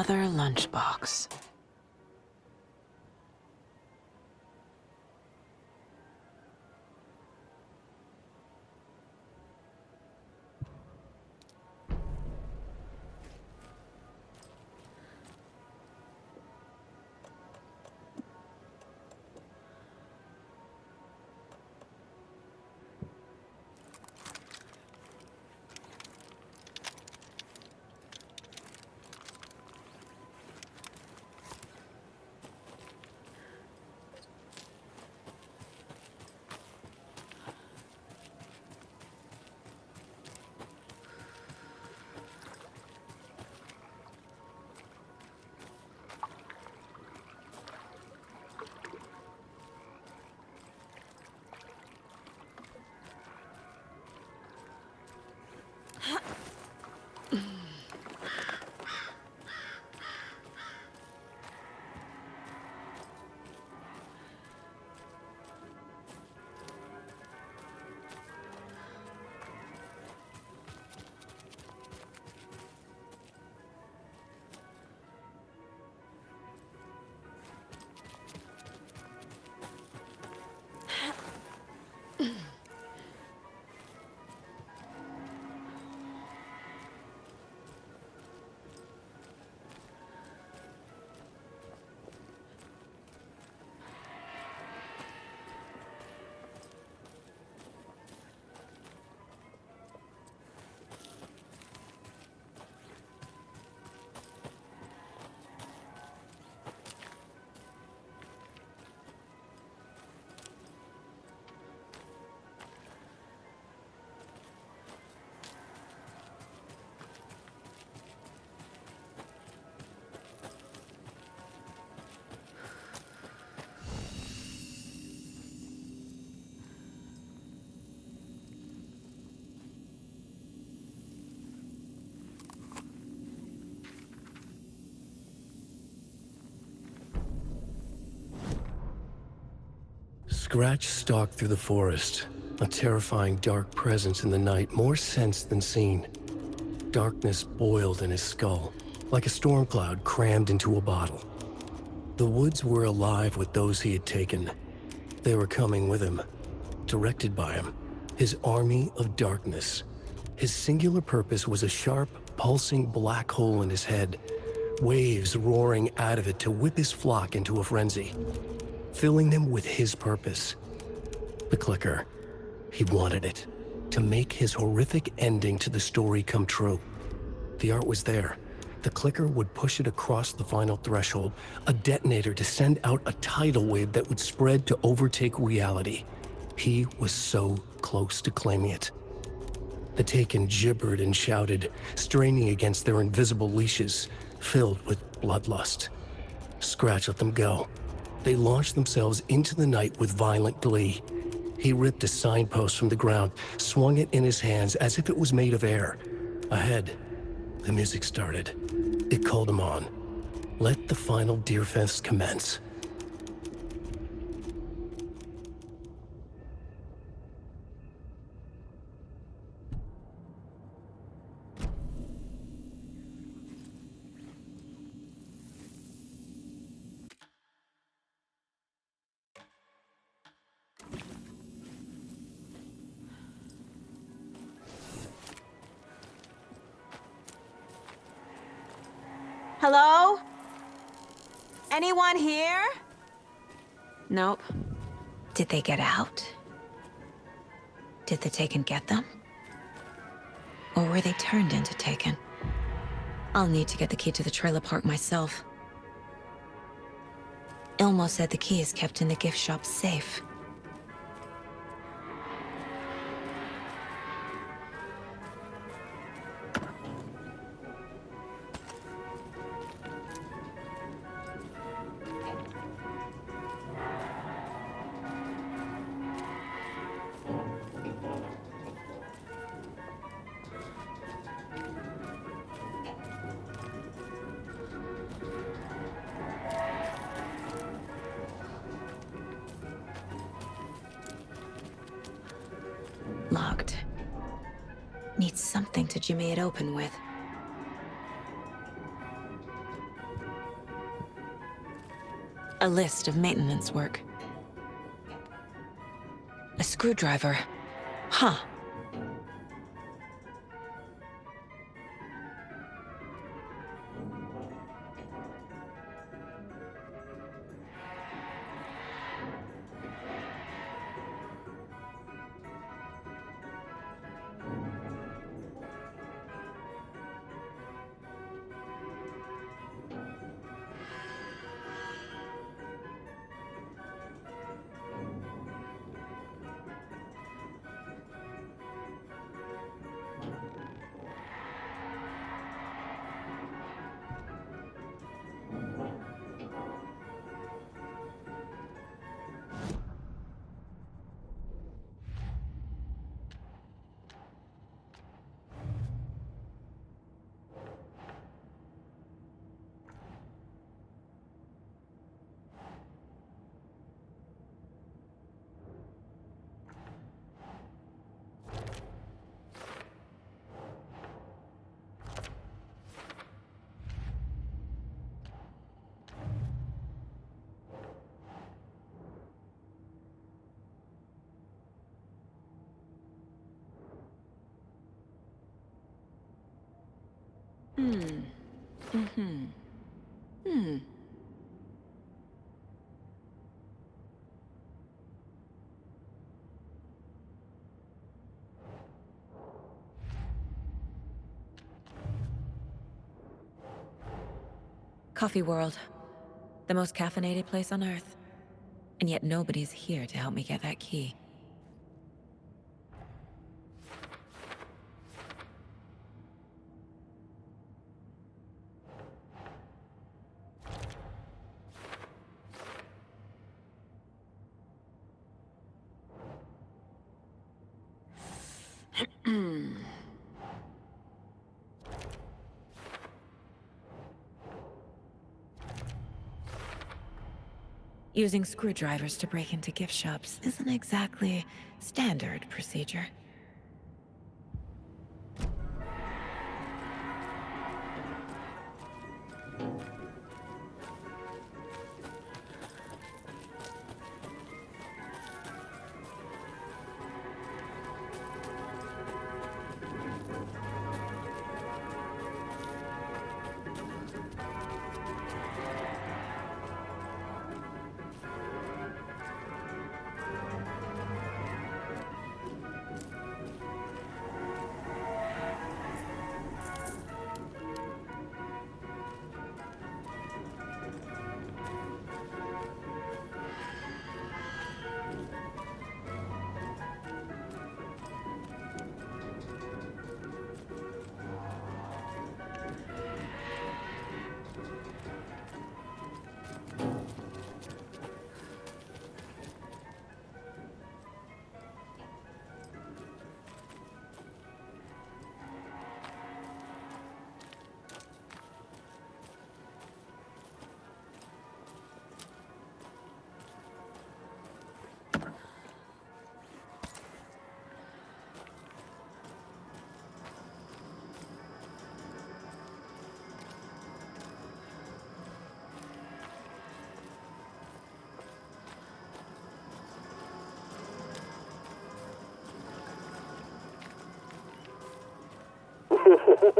Another lunchbox. Scratch stalked through the forest, a terrifying dark presence in the night, more sensed than seen. Darkness boiled in his skull, like a storm cloud crammed into a bottle. The woods were alive with those he had taken. They were coming with him, directed by him, his army of darkness. His singular purpose was a sharp, pulsing black hole in his head, waves roaring out of it to whip his flock into a frenzy, filling them with his purpose. The clicker. He wanted it, to make his horrific ending to the story come true. The art was there. The clicker would push it across the final threshold, a detonator to send out a tidal wave that would spread to overtake reality. He was so close to claiming it. The Taken gibbered and shouted, straining against their invisible leashes, filled with bloodlust. Scratch let them go. They launched themselves into the night with violent glee. He ripped a signpost from the ground, swung it in his hands as if it was made of air. Ahead, the music started. It called him on. Let the final Deer Fest commence. Hello? Anyone here? Nope. Did they get out? Did the Taken get them? Or were they turned into Taken? I'll need to get the key to the trailer park myself. Ilmo said the key is kept in the gift shop safe. Locked. Needs something to jimmy it open with. A list of maintenance work. A screwdriver. Huh. Coffee World. The most caffeinated place on Earth. And yet nobody's here to help me get that key. Using screwdrivers to break into gift shops isn't exactly standard procedure.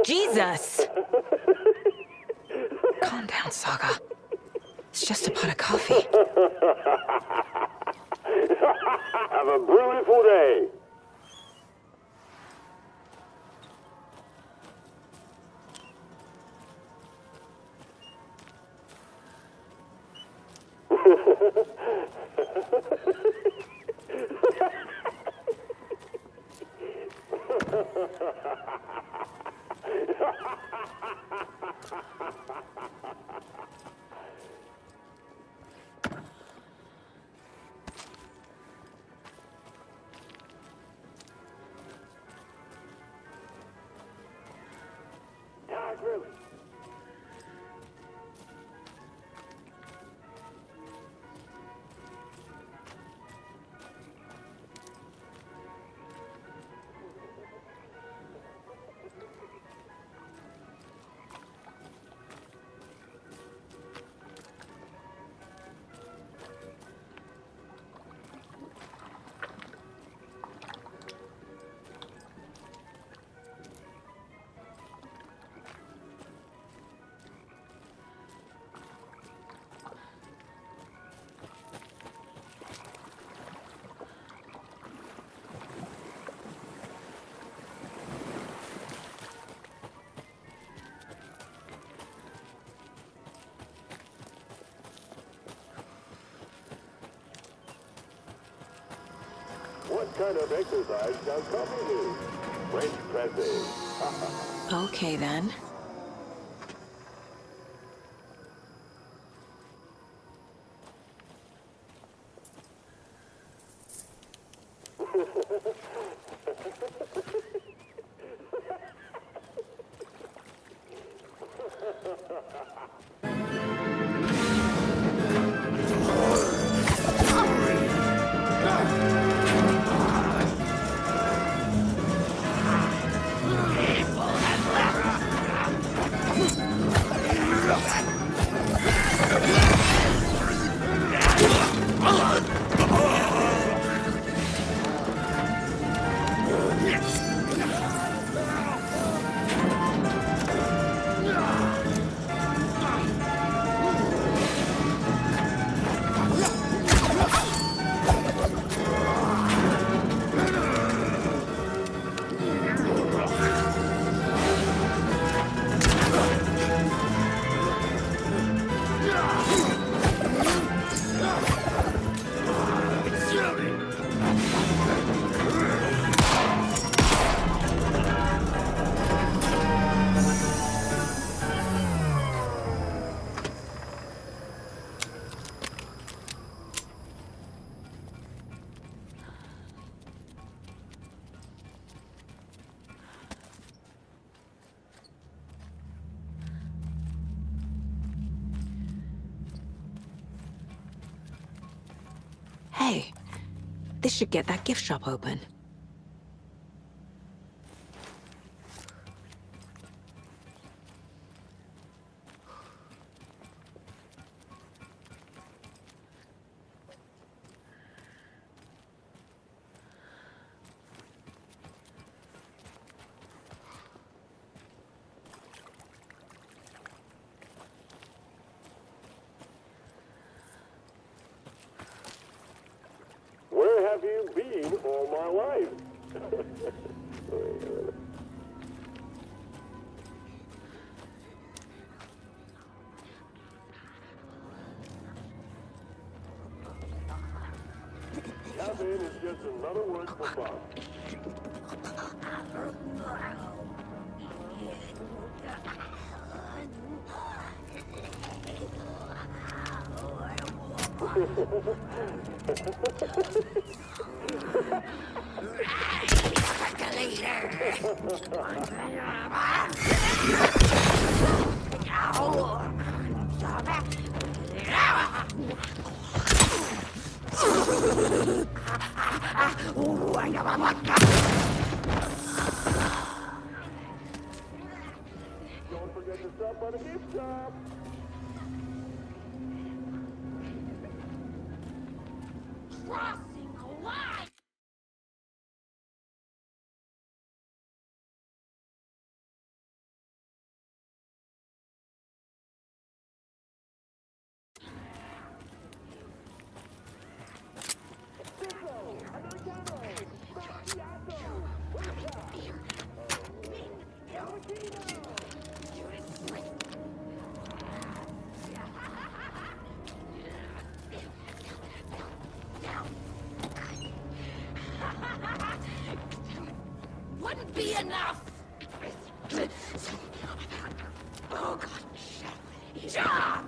Jesus! Calm down, Saga. It's just a pot of coffee. Have a beautiful day. What kind of exercise does coffee do? French pressing. Okay, then. This should get that gift shop open. Where have you been all my life? Cabin is just another word for fun. Don't forget to stop by the gift shop. Crossing the line! Wouldn't be enough! Oh, God. Jobs!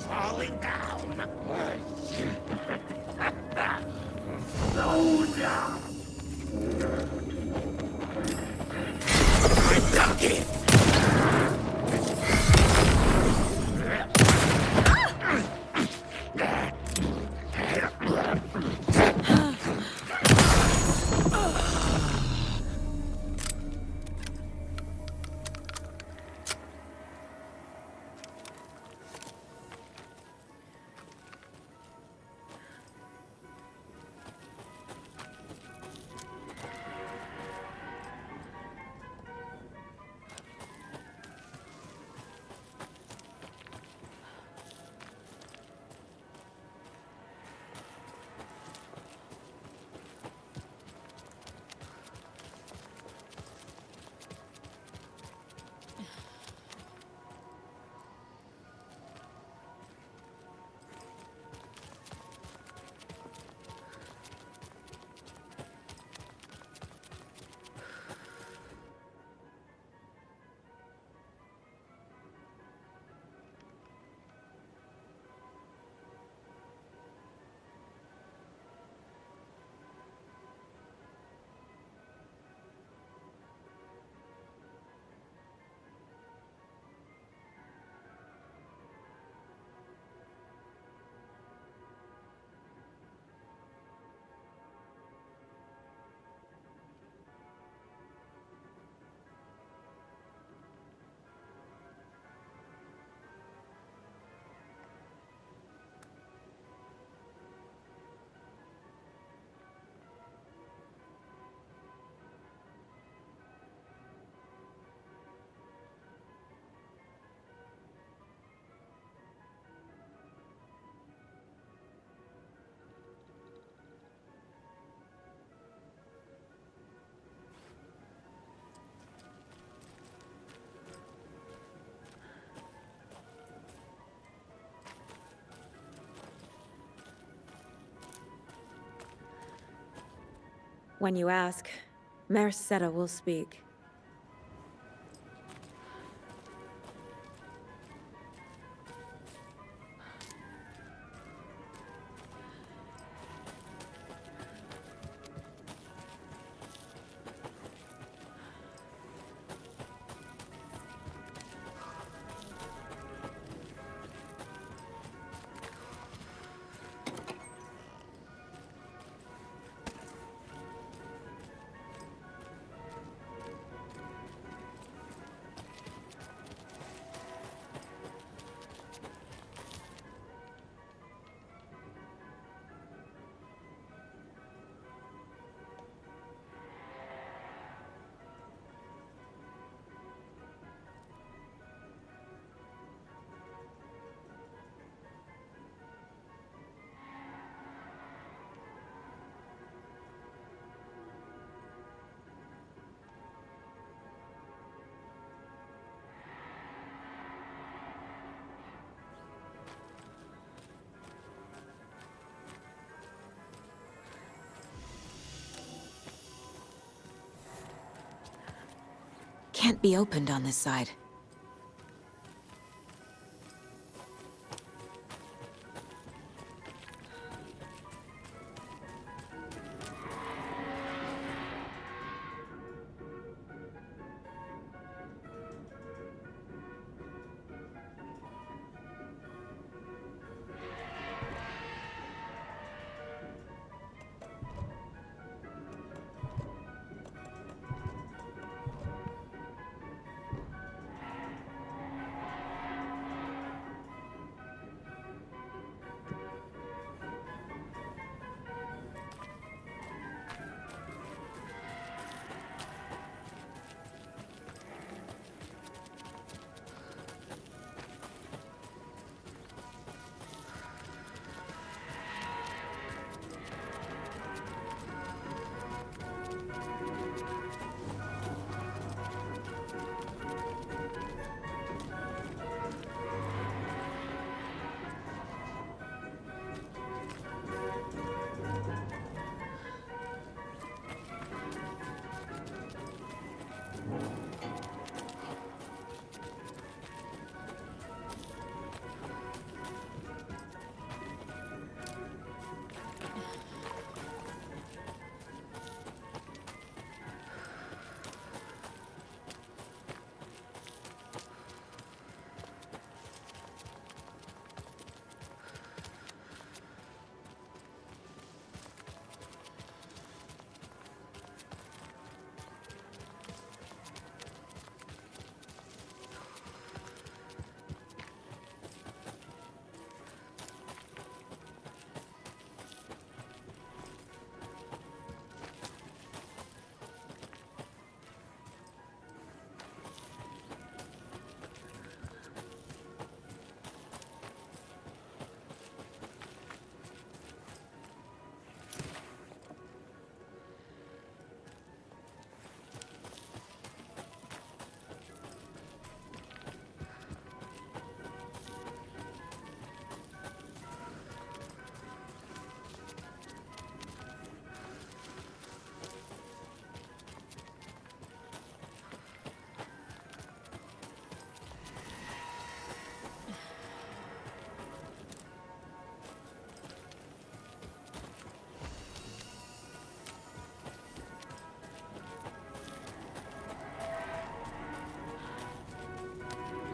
Falling down. Slow down. I'm ducking. When you ask, Merceda will speak. Can't be opened on this side.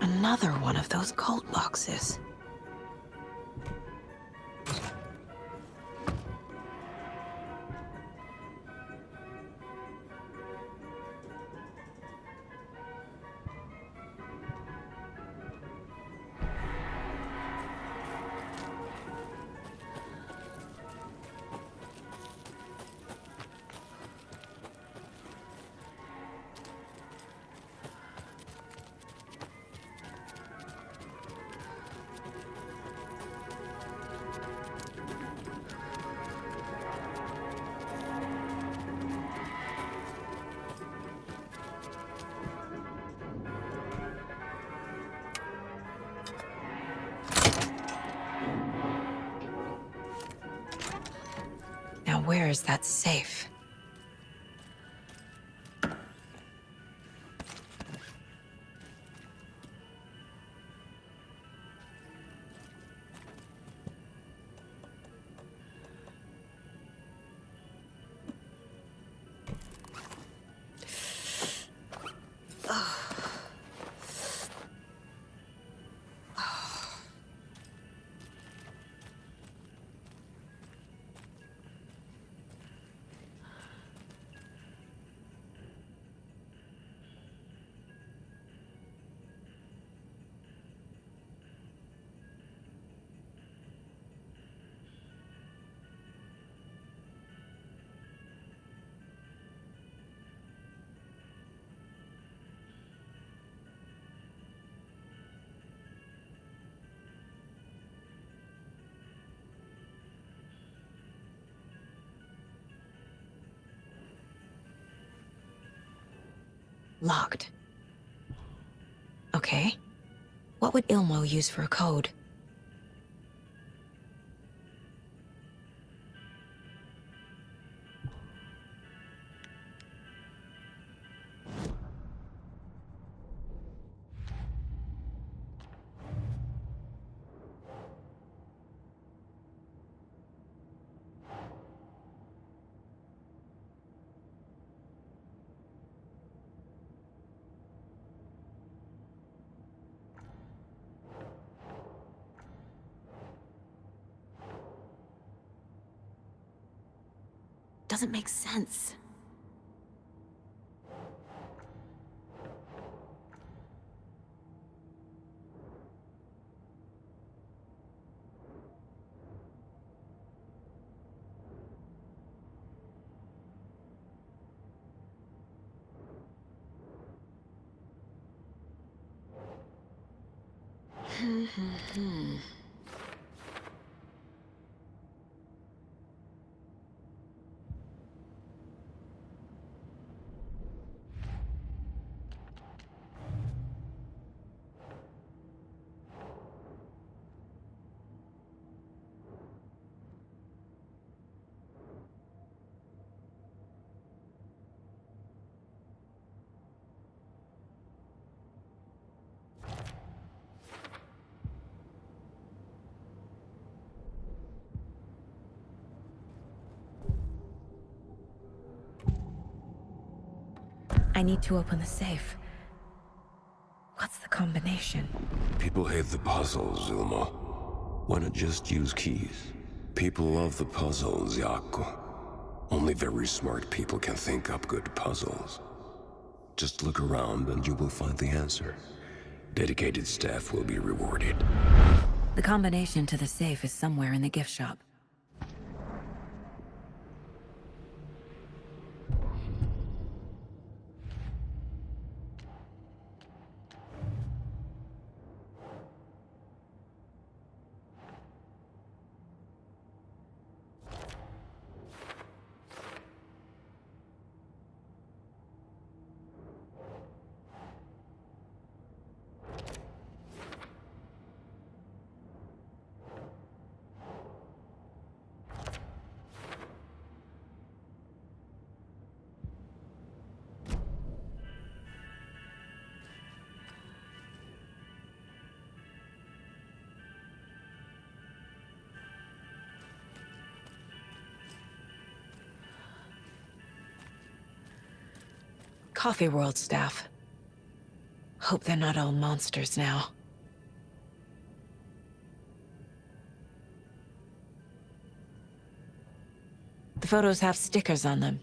Another one of those cult boxes. Now where is that safe? Locked. Okay. What would Ilmo use for a code? Doesn't make sense. I need to open the safe. What's the combination? People hate the puzzles, Ilmo. Why not just use keys? People love the puzzles, Jaakko. Only very smart people can think up good puzzles. Just look around and you will find the answer. Dedicated staff will be rewarded. The combination to the safe is somewhere in the gift shop. Coffee World staff. Hope they're not all monsters now. The photos have stickers on them.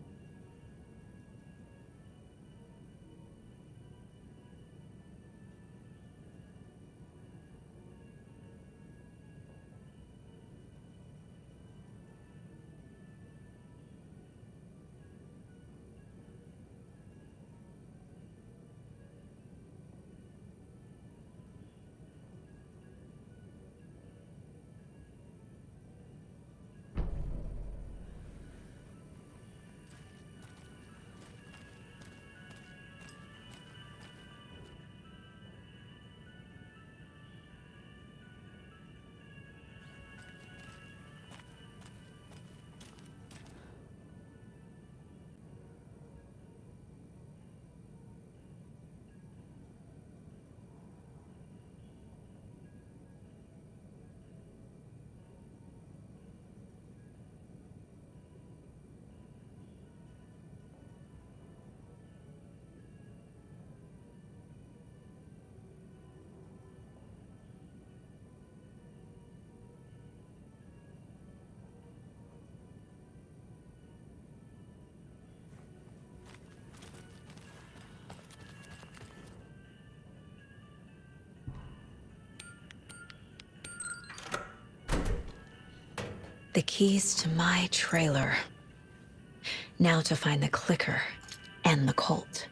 The keys to my trailer. Now to find the clicker and the Colt.